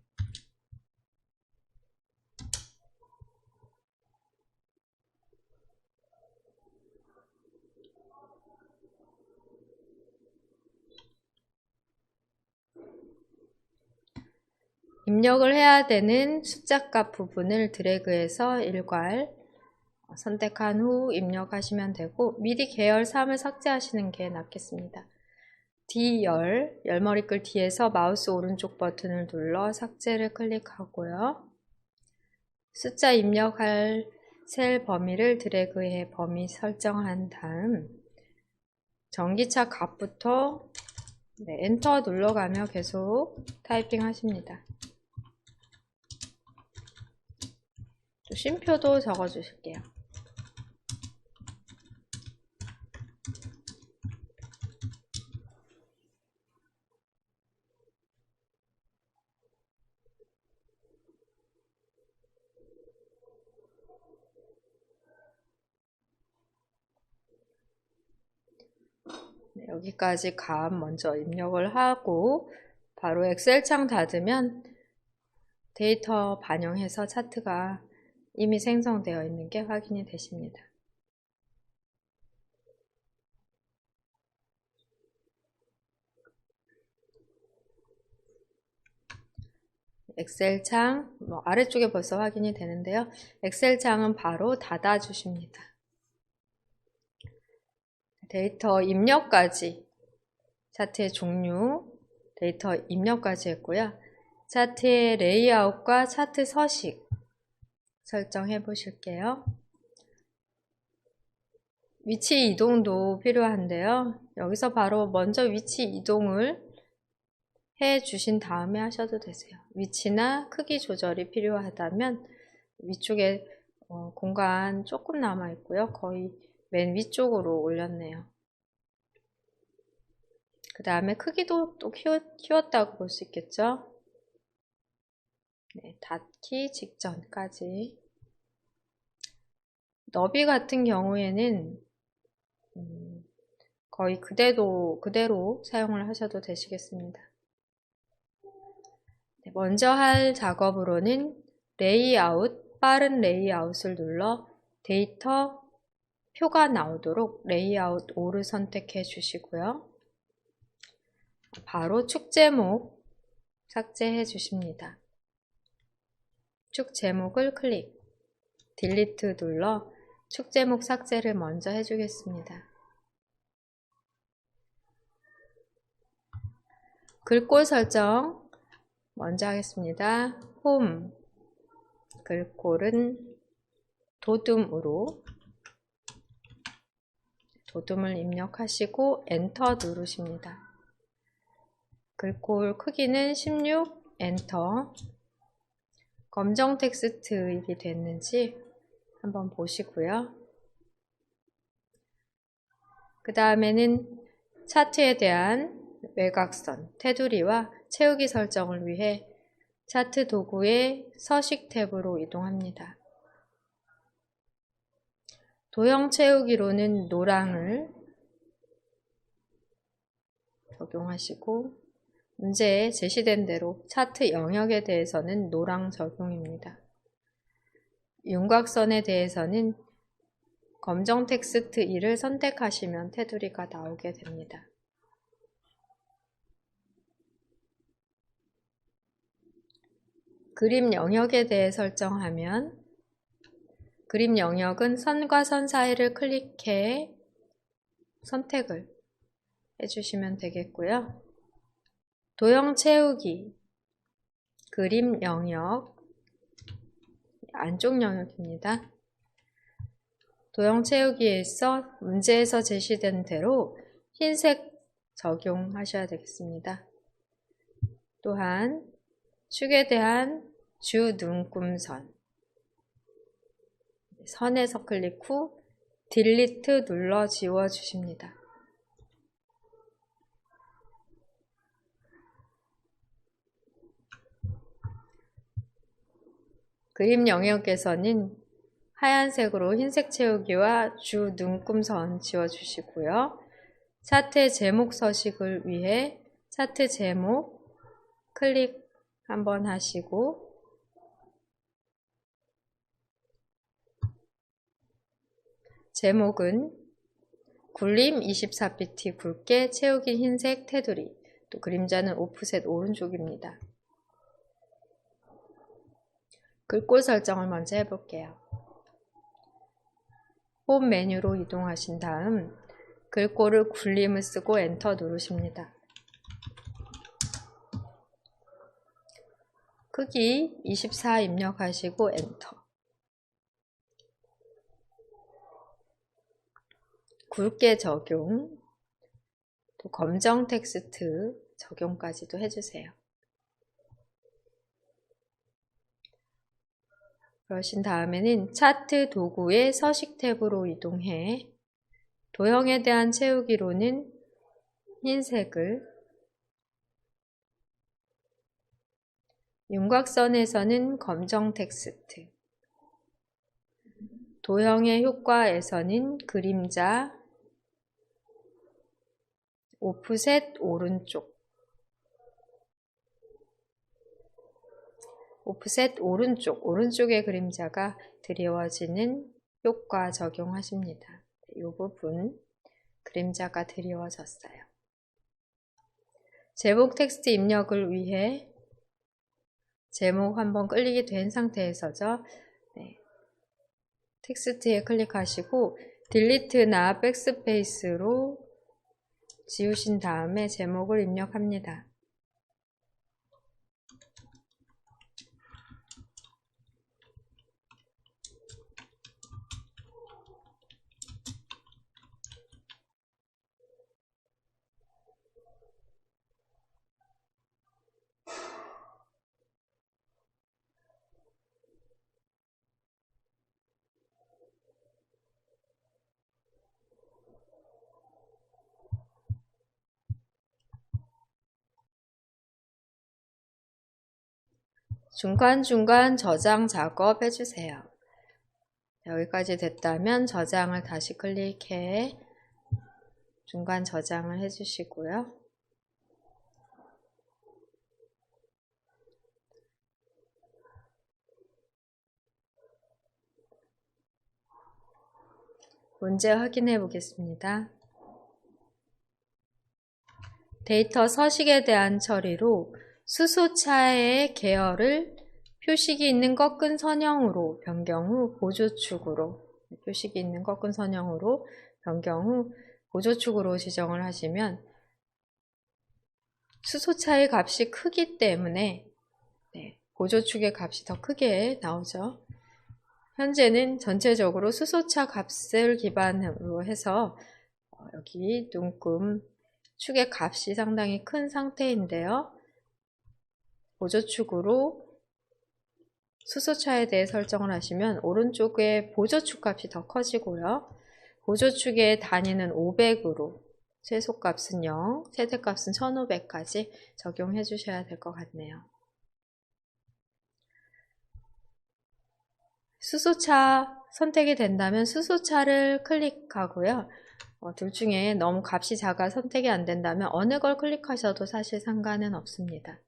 입력을 해야 되는 숫자값 부분을 드래그해서 일괄 선택한 후 입력하시면 되고 미리 계열 3을 삭제하시는 게 낫겠습니다. D열, 열머리글 D에서 마우스 오른쪽 버튼을 눌러 삭제를 클릭하고요. 숫자 입력할 셀 범위를 드래그해 범위 설정한 다음 전기차 값부터 엔터 눌러가며 계속 타이핑 하십니다. 또 쉼표도 적어 주실게요. 여기까지 값 먼저 입력을 하고 바로 엑셀 창 닫으면 데이터 반영해서 차트가 이미 생성되어 있는 게 확인이 되십니다. 엑셀 창 아래쪽에 벌써 확인이 되는데요. 엑셀 창은 바로 닫아 주십니다. 데이터 입력까지, 차트의 종류, 데이터 입력까지 했고요. 차트의 레이아웃과 차트 서식 설정해 보실게요. 위치 이동도 필요한데요. 여기서 바로 먼저 위치 이동을 해 주신 다음에 하셔도 되세요. 위치나 크기 조절이 필요하다면 위쪽에 공간 조금 남아 있고요. 거의 맨 위쪽으로 올렸네요. 그 다음에 크기도 또 키웠다고 볼 수 있겠죠. 네, 닫기 직전까지. 너비 같은 경우에는 거의 그대로 사용을 하셔도 되시겠습니다. 네, 먼저 할 작업으로는 레이아웃, 빠른 레이아웃을 눌러 데이터 표가 나오도록 레이아웃 5를 선택해 주시고요. 바로 축 제목 삭제해 주십니다. 축 제목을 클릭, 딜리트 눌러 축 제목 삭제를 먼저 해주겠습니다. 글꼴 설정 먼저 하겠습니다. 홈, 글꼴은 도둠으로 도둠을 입력하시고 엔터 누르십니다. 글꼴 크기는 16, 엔터. 검정 텍스트일이 됐는지 한번 보시고요. 그 다음에는 차트에 대한 외곽선, 테두리와 채우기 설정을 위해 차트 도구의 서식 탭으로 이동합니다. 도형 채우기로는 노랑을 적용하시고 문제에 제시된 대로 차트 영역에 대해서는 노랑 적용입니다. 윤곽선에 대해서는 검정 텍스트 1을 선택하시면 테두리가 나오게 됩니다. 그림 영역에 대해 설정하면 그림 영역은 선과 선 사이를 클릭해 선택을 해주시면 되겠고요. 도형 채우기, 그림 영역, 안쪽 영역입니다. 도형 채우기에서 문제에서 제시된 대로 흰색 적용하셔야 되겠습니다. 또한 축에 대한 주 눈금선, 선에서 클릭 후 딜리트 눌러 지워 주십니다. 그림 영역에서는 하얀색으로 흰색 채우기와 주 눈금선 지워주시고요. 차트의 제목 서식을 위해 차트 제목 클릭 한번 하시고 제목은 굴림 24pt 굵게 채우기 흰색 테두리, 또 그림자는 오프셋 오른쪽입니다. 글꼴 설정을 먼저 해볼게요. 홈 메뉴로 이동하신 다음 글꼴을 굴림을 쓰고 엔터 누르십니다. 크기 24 입력하시고 엔터. 굵게 적용, 또 검정 텍스트 적용까지도 해주세요. 그러신 다음에는 차트 도구의 서식 탭으로 이동해 도형에 대한 채우기로는 흰색을, 윤곽선에서는 검정 텍스트, 도형의 효과에서는 그림자, 오프셋 오른쪽, 오프셋 오른쪽의 그림자가 드리워지는 효과 적용하십니다. 이 부분 그림자가 드리워졌어요. 제목 텍스트 입력을 위해 제목 한번 클릭이 된 상태에서죠. 텍스트에 클릭하시고 딜리트나 백스페이스로 지우신 다음에 제목을 입력합니다. 중간중간 저장 작업 해주세요. 여기까지 됐다면 저장을 다시 클릭해 중간 저장을 해주시고요. 문제 확인해 보겠습니다. 데이터 서식에 대한 처리로 수소차의 계열을 표식이 있는 꺾은 선형으로 변경 후 보조축으로 표식이 있는 꺾은 선형으로 변경 후 보조축으로 지정을 하시면 수소차의 값이 크기 때문에 보조축의 값이 더 크게 나오죠. 현재는 전체적으로 수소차 값을 기반으로 해서 여기 눈금 축의 값이 상당히 큰 상태인데요. 보조축으로 수소차에 대해 설정을 하시면 오른쪽에 보조축 값이 더 커지고요. 보조축의 단위는 500으로 최소값은 0, 최대값은 1500까지 적용해 주셔야 될 것 같네요. 수소차 선택이 된다면 수소차를 클릭하고요. 둘 중에 너무 값이 작아 선택이 안 된다면 어느 걸 클릭하셔도 사실 상관은 없습니다.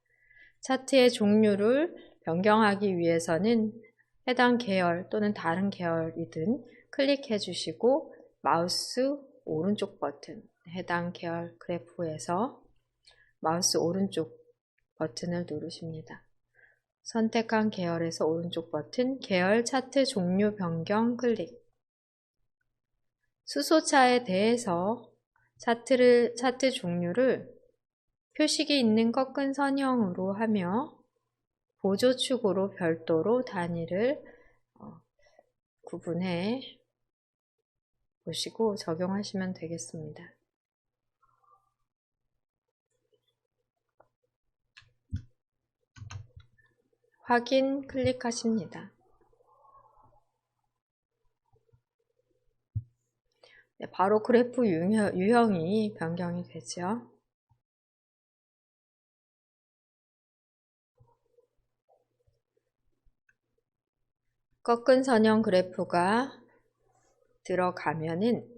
차트의 종류를 변경하기 위해서는 해당 계열 또는 다른 계열이든 클릭해 주시고 마우스 오른쪽 버튼, 해당 계열 그래프에서 마우스 오른쪽 버튼을 누르십니다. 선택한 계열에서 오른쪽 버튼, 계열 차트 종류 변경 클릭. 수소차에 대해서 차트 종류를 표식이 있는 꺾은 선형으로 하며 보조축으로 별도로 단위를 구분해 보시고 적용하시면 되겠습니다. 확인 클릭하십니다. 바로 그래프 유형이 변경이 되죠. 꺾은 선형 그래프가 들어가면은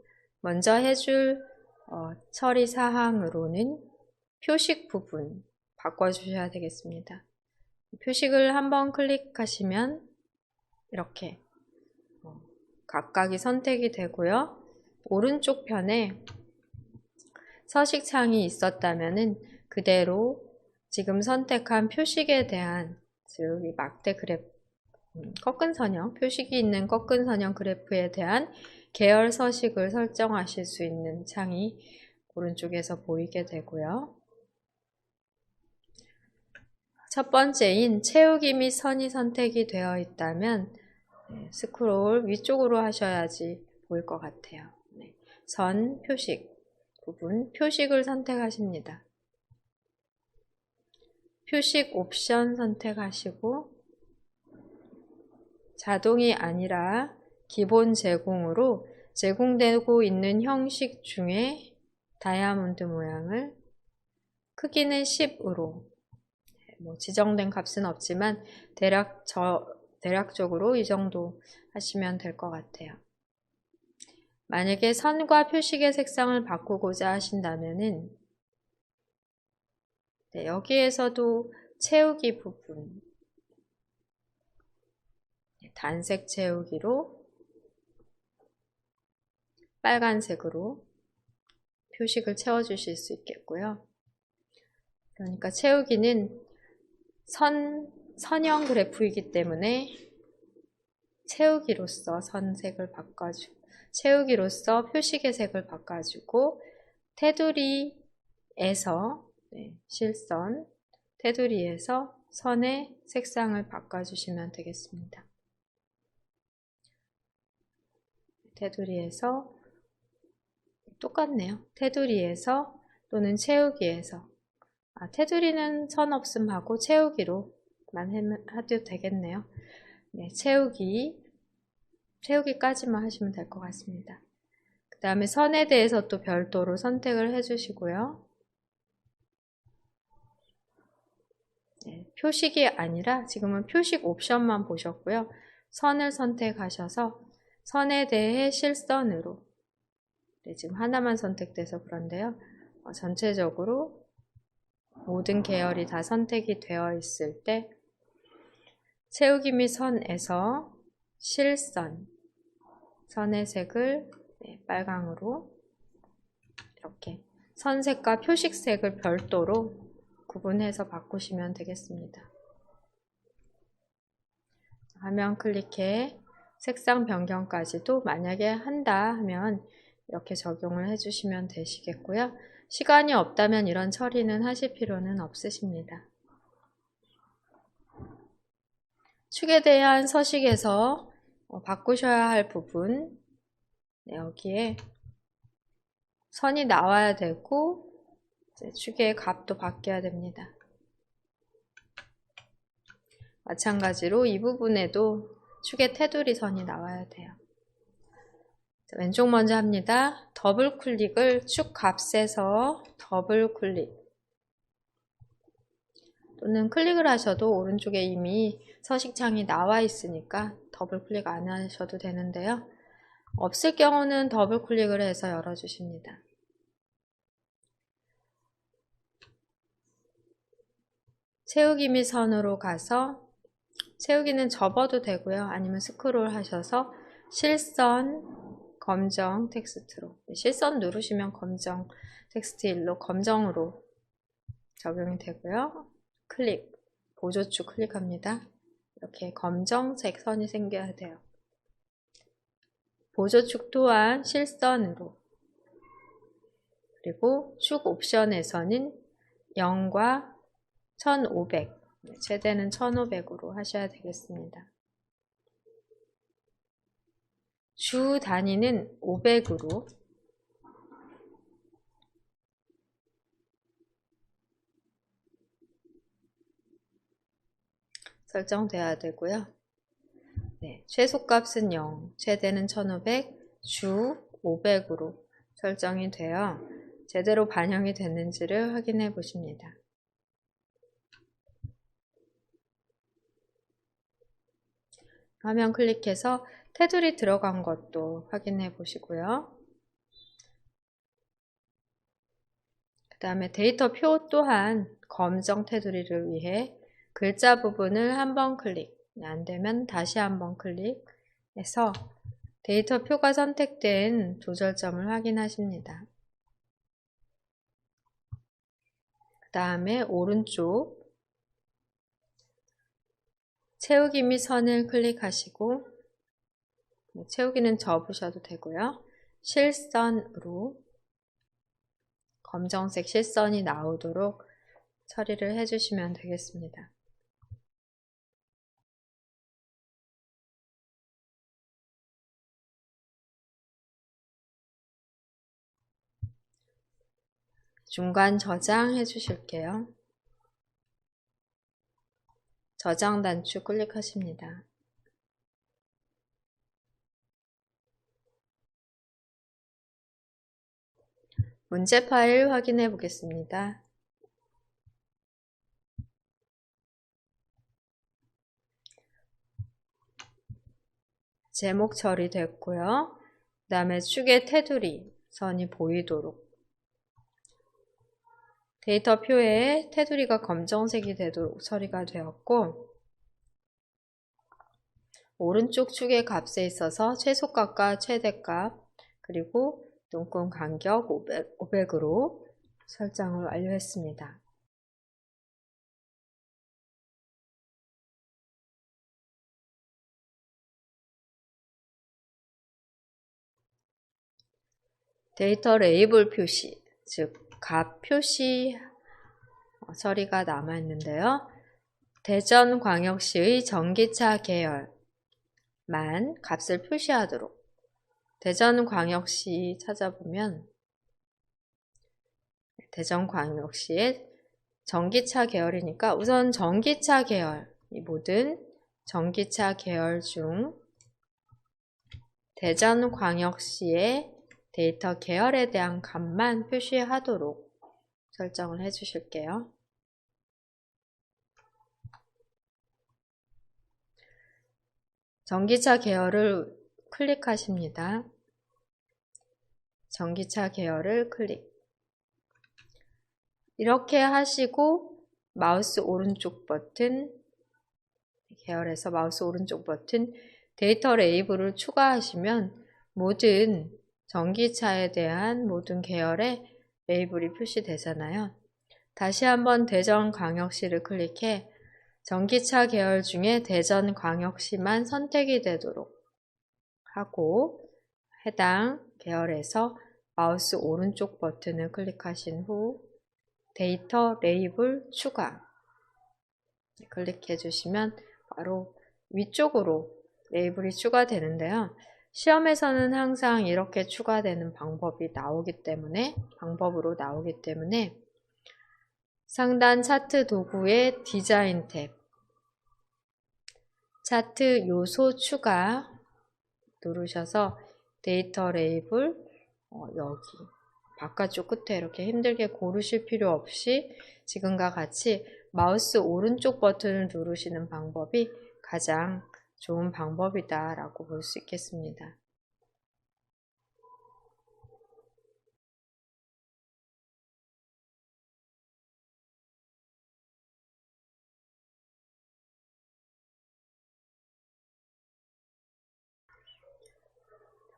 먼저 해줄 처리 사항으로는 표식 부분 바꿔주셔야 되겠습니다. 표식을 한번 클릭하시면 이렇게 각각이 선택이 되고요. 오른쪽 편에 서식창이 있었다면은 그대로 지금 선택한 표식에 대한 즉 이 막대 그래프 꺾은 선형, 표식이 있는 꺾은 선형 그래프에 대한 계열 서식을 설정하실 수 있는 창이 오른쪽에서 보이게 되고요. 첫 번째인 채우기 및 선이 선택이 되어 있다면 스크롤 위쪽으로 하셔야지 보일 것 같아요. 선, 표식 부분, 표식을 선택하십니다. 표식 옵션 선택하시고 자동이 아니라 기본 제공으로 제공되고 있는 형식 중에 다이아몬드 모양을 크기는 10으로 지정된 값은 없지만 대략적으로 이 정도 하시면 될 것 같아요. 만약에 선과 표식의 색상을 바꾸고자 하신다면은 여기에서도 채우기 부분 단색 채우기로 빨간색으로 표식을 채워주실 수 있겠고요. 그러니까 채우기는 선형 그래프이기 때문에 채우기로서 선색을 바꿔주고, 채우기로서 표식의 색을 바꿔주고, 테두리에서 실선, 테두리에서 선의 색상을 바꿔주시면 되겠습니다. 테두리에서 똑같네요. 테두리에서 또는 채우기에서, 테두리는 선 없음하고 채우기로만 해도 되겠네요. 네, 채우기까지만 하시면 될 것 같습니다. 그 다음에 선에 대해서 또 별도로 선택을 해주시고요. 네, 표식이 아니라 지금은 표식 옵션만 보셨고요. 선을 선택하셔서 선에 대해 실선으로, 네, 지금 하나만 선택돼서 그런데요. 전체적으로 모든 계열이 다 선택이 되어 있을 때 채우기 및 선에서 실선, 선의 색을 빨강으로 이렇게 선색과 표식색을 별도로 구분해서 바꾸시면 되겠습니다. 화면 클릭해 색상 변경까지도 만약에 한다 하면 이렇게 적용을 해주시면 되시겠고요. 시간이 없다면 이런 처리는 하실 필요는 없으십니다. 축에 대한 서식에서 바꾸셔야 할 부분, 여기에 선이 나와야 되고 축의 값도 바뀌어야 됩니다. 마찬가지로 이 부분에도 축의 테두리 선이 나와야 돼요. 자, 왼쪽 먼저 합니다. 더블 클릭을 축 값에서 더블 클릭, 또는 클릭을 하셔도 오른쪽에 이미 서식창이 나와 있으니까 더블 클릭 안 하셔도 되는데요. 없을 경우는 더블 클릭을 해서 열어주십니다. 채우기 및 선으로 가서 채우기는 접어도 되고요. 아니면 스크롤 하셔서 실선 검정 텍스트로, 실선 누르시면 검정 텍스트 일로 검정으로 적용이 되고요. 클릭, 보조축 클릭합니다. 이렇게 검정색 선이 생겨야 돼요. 보조축 또한 실선으로, 그리고 축 옵션에서는 0과 1500, 최대는 1500으로 하셔야 되겠습니다. 주 단위는 500으로, 설정돼야 되고요. 네, 최소값은 0, 최대는 1500, 주 500으로 설정이 되어 제대로 반영이 됐는지를 확인해 보십니다. 화면 클릭해서 테두리 들어간 것도 확인해 보시고요. 그 다음에 데이터 표 또한 검정 테두리를 위해 글자 부분을 한번 클릭, 안되면 다시 한번 클릭해서 데이터 표가 선택된 조절점을 확인하십니다. 그 다음에 오른쪽 채우기 및 선을 클릭하시고, 채우기는 접으셔도 되고요. 실선으로 검정색 실선이 나오도록 처리를 해주시면 되겠습니다. 중간 저장해 주실게요. 저장 단추 클릭하십니다. 문제 파일 확인해 보겠습니다. 제목 처리됐고요. 그 다음에 축의 테두리 선이 보이도록, 데이터 표에 테두리가 검정색이 되도록 처리가 되었고, 오른쪽 축의 값에 있어서 최소값과 최대값 그리고 눈금 간격 500으로 설정을 완료했습니다. 데이터 레이블 표시, 즉 값 표시 처리가 남아있는데요. 대전광역시의 전기차 계열만 값을 표시하도록 대전광역시 찾아보면 대전광역시의 전기차 계열이니까 우선 전기차 계열, 이 모든 전기차 계열 중 대전광역시의 데이터 계열에 대한 값만 표시하도록 설정을 해 주실게요. 전기차 계열을 클릭하십니다. 전기차 계열을 클릭. 이렇게 하시고 마우스 오른쪽 버튼, 계열에서 마우스 오른쪽 버튼 데이터 레이블을 추가하시면 모든 전기차에 대한 모든 계열의 레이블이 표시되잖아요. 다시 한번 대전광역시를 클릭해 전기차 계열 중에 대전광역시만 선택이 되도록 하고 해당 계열에서 마우스 오른쪽 버튼을 클릭하신 후 데이터 레이블 추가 클릭해 주시면 바로 위쪽으로 레이블이 추가되는데요. 시험에서는 항상 이렇게 추가되는 방법으로 나오기 때문에 상단 차트 도구의 디자인 탭, 차트 요소 추가 누르셔서 데이터 레이블 여기 바깥쪽 끝에 이렇게 힘들게 고르실 필요 없이 지금과 같이 마우스 오른쪽 버튼을 누르시는 방법이 가장 좋은 방법이다 라고 볼 수 있겠습니다.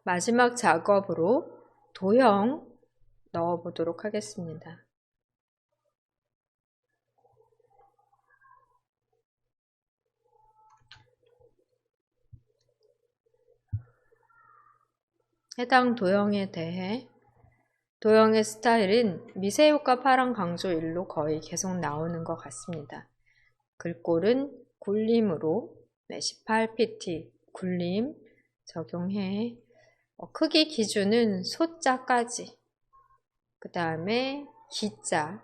마지막 작업으로 도형 넣어 보도록 하겠습니다. 해당 도형에 대해 도형의 스타일은 미세효과 파란 강조 1로 거의 계속 나오는 것 같습니다. 글꼴은 굴림으로 18pt 굴림 적용해 크기 기준은 소자까지 그 다음에 기자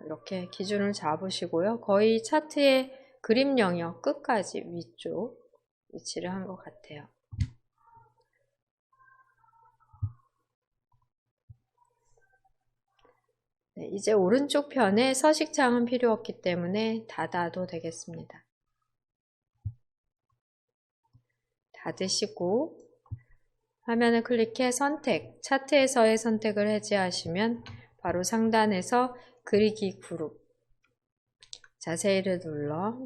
이렇게 기준을 잡으시고요. 거의 차트의 그림 영역 끝까지 위쪽 위치를 한 것 같아요. 네, 이제 오른쪽 편에 서식창은 필요 없기 때문에 닫아도 되겠습니다. 닫으시고 화면을 클릭해 선택, 차트에서의 선택을 해제하시면 바로 상단에서 그리기 그룹 자세히를 눌러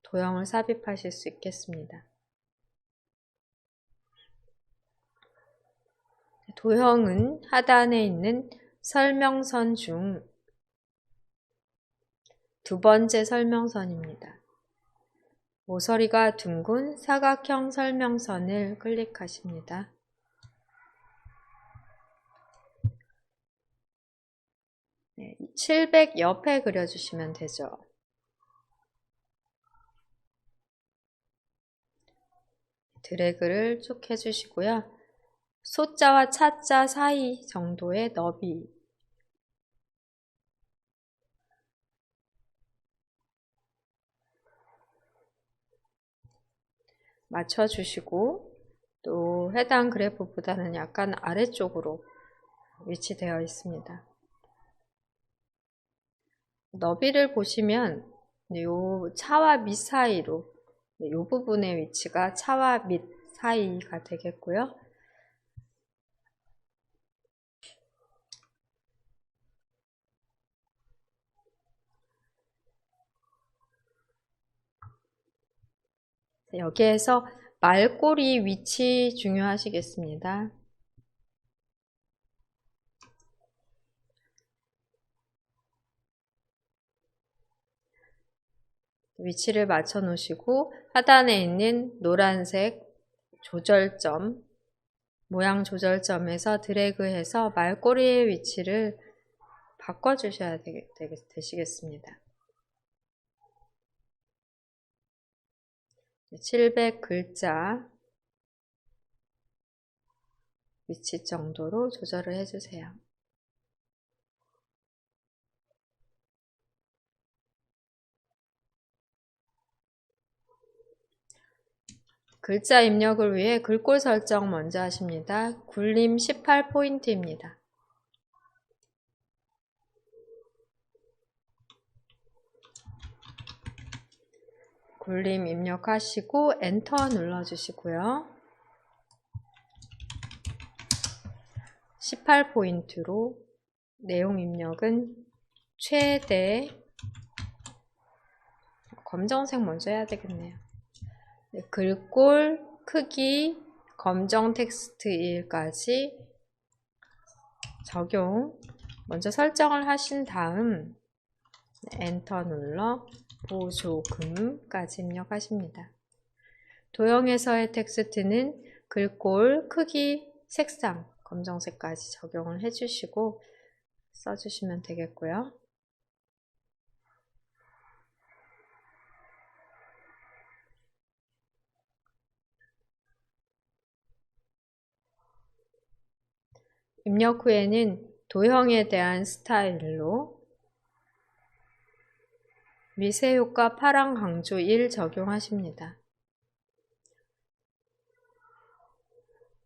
도형을 삽입하실 수 있겠습니다. 도형은 하단에 있는 설명선 중 두 번째 설명선입니다. 모서리가 둥근 사각형 설명선을 클릭하십니다. 네, 700 옆에 그려주시면 되죠. 드래그를 쭉 해주시고요. 소자와 차자 사이 정도의 너비 맞춰주시고 또 해당 그래프보다는 약간 아래쪽으로 위치되어 있습니다. 너비를 보시면 이 차와 밑 사이로 이 부분의 위치가 차와 밑 사이가 되겠고요. 여기에서 말꼬리 위치 중요하시겠습니다. 위치를 맞춰 놓으시고 하단에 있는 노란색 조절점, 모양 조절점에서 드래그해서 말꼬리의 위치를 바꿔주셔야 되시겠습니다. 700 글자 위치 정도로 조절을 해주세요. 글자 입력을 위해 글꼴 설정 먼저 하십니다. 굴림 18포인트입니다. 굴림 입력하시고 엔터 눌러주시고요. 18포인트로 내용 입력은 최대, 검정색 먼저 해야 되겠네요. 글꼴 크기 검정 텍스트 1까지 적용 먼저 설정을 하신 다음 엔터 눌러 보조금까지 입력하십니다. 도형에서의 텍스트는 글꼴 크기 색상 검정색까지 적용을 해주시고 써주시면 되겠고요. 입력 후에는 도형에 대한 스타일로 미세효과 파랑 강조 1 적용하십니다.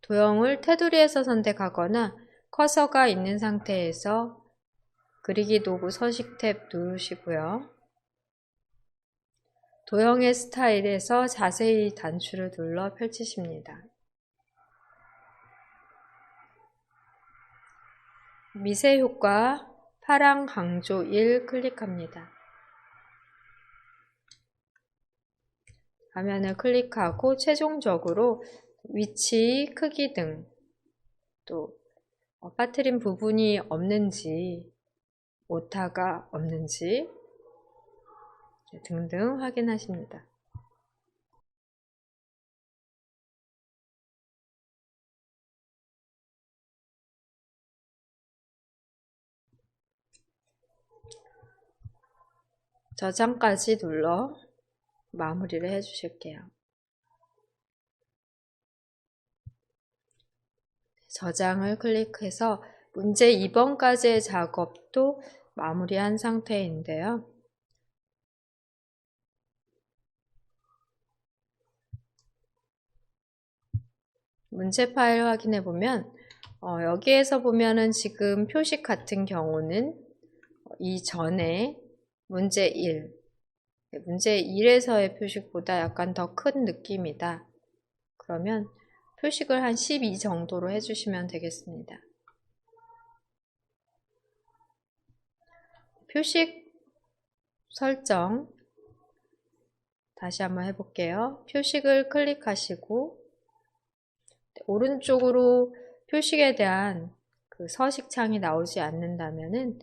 도형을 테두리에서 선택하거나 커서가 있는 상태에서 그리기 도구 서식 탭 누르시고요. 도형의 스타일에서 자세히 단추를 눌러 펼치십니다. 미세효과 파랑 강조 1 클릭합니다. 화면을 클릭하고 최종적으로 위치, 크기 등 또 빠뜨린 부분이 없는지, 오타가 없는지 등등 확인하십니다. 저장까지 눌러 마무리를 해주실게요. 저장을 클릭해서 문제 2번까지의 작업도 마무리한 상태인데요. 문제 파일 확인해 보면 여기에서 보면은 지금 표식 같은 경우는 이전에 문제 1, 문제 1에서의 표식보다 약간 더 큰 느낌이다. 그러면 표식을 한 12 정도로 해주시면 되겠습니다. 표식 설정 다시 한번 해볼게요. 표식을 클릭하시고 오른쪽으로 표식에 대한 그 서식창이 나오지 않는다면은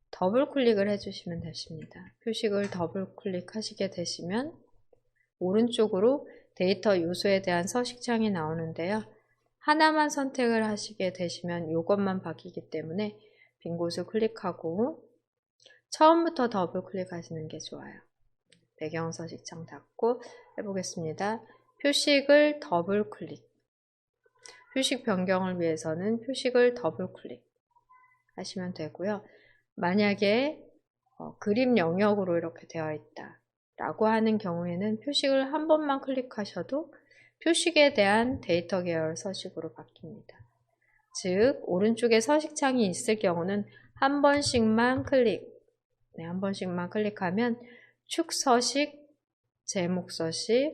더블 클릭을 해주시면 되십니다. 표식을 더블 클릭하시게 되시면 오른쪽으로 데이터 요소에 대한 서식창이 나오는데요. 하나만 선택을 하시게 되시면 이것만 바뀌기 때문에 빈 곳을 클릭하고 처음부터 더블 클릭하시는 게 좋아요. 배경 서식창 닫고 해보겠습니다. 표식을 더블 클릭. 표식 변경을 위해서는 표식을 더블 클릭 하시면 되고요. 만약에 그림 영역으로 이렇게 되어 있다 라고 하는 경우에는 표식을 한 번만 클릭하셔도 표식에 대한 데이터 계열 서식으로 바뀝니다. 즉 오른쪽에 서식창이 있을 경우는 한 번씩만 한 번씩만 클릭하면 축 서식, 제목 서식,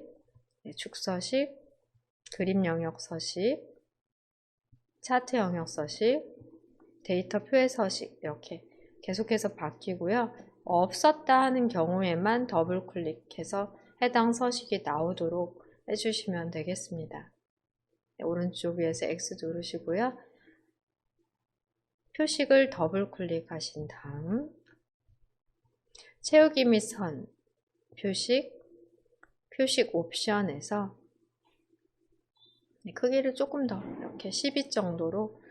축 서식, 그림 영역 서식, 차트 영역 서식, 데이터 표의 서식 이렇게 계속해서 바뀌고요. 없었다 하는 경우에만 더블 클릭해서 해당 서식이 나오도록 해주시면 되겠습니다. 네, 오른쪽 위에서 X 누르시고요. 표식을 더블 클릭하신 다음 채우기 및 선, 표식 옵션에서 크기를 조금 더 이렇게 12 정도로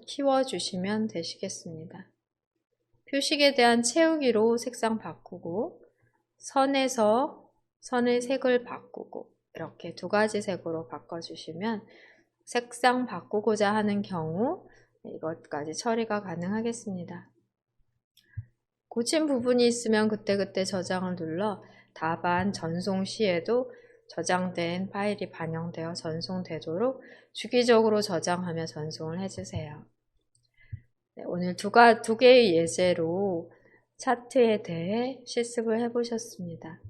키워주시면 되시겠습니다. 표식에 대한 채우기로 색상 바꾸고 선에서 선의 색을 바꾸고 이렇게 두 가지 색으로 바꿔주시면 색상 바꾸고자 하는 경우 이것까지 처리가 가능하겠습니다. 고친 부분이 있으면 그때그때 저장을 눌러 답안 전송 시에도 저장된 파일이 반영되어 전송되도록 주기적으로 저장하며 전송을 해주세요. 네, 오늘 두 개의 예제로 차트에 대해 실습을 해보셨습니다.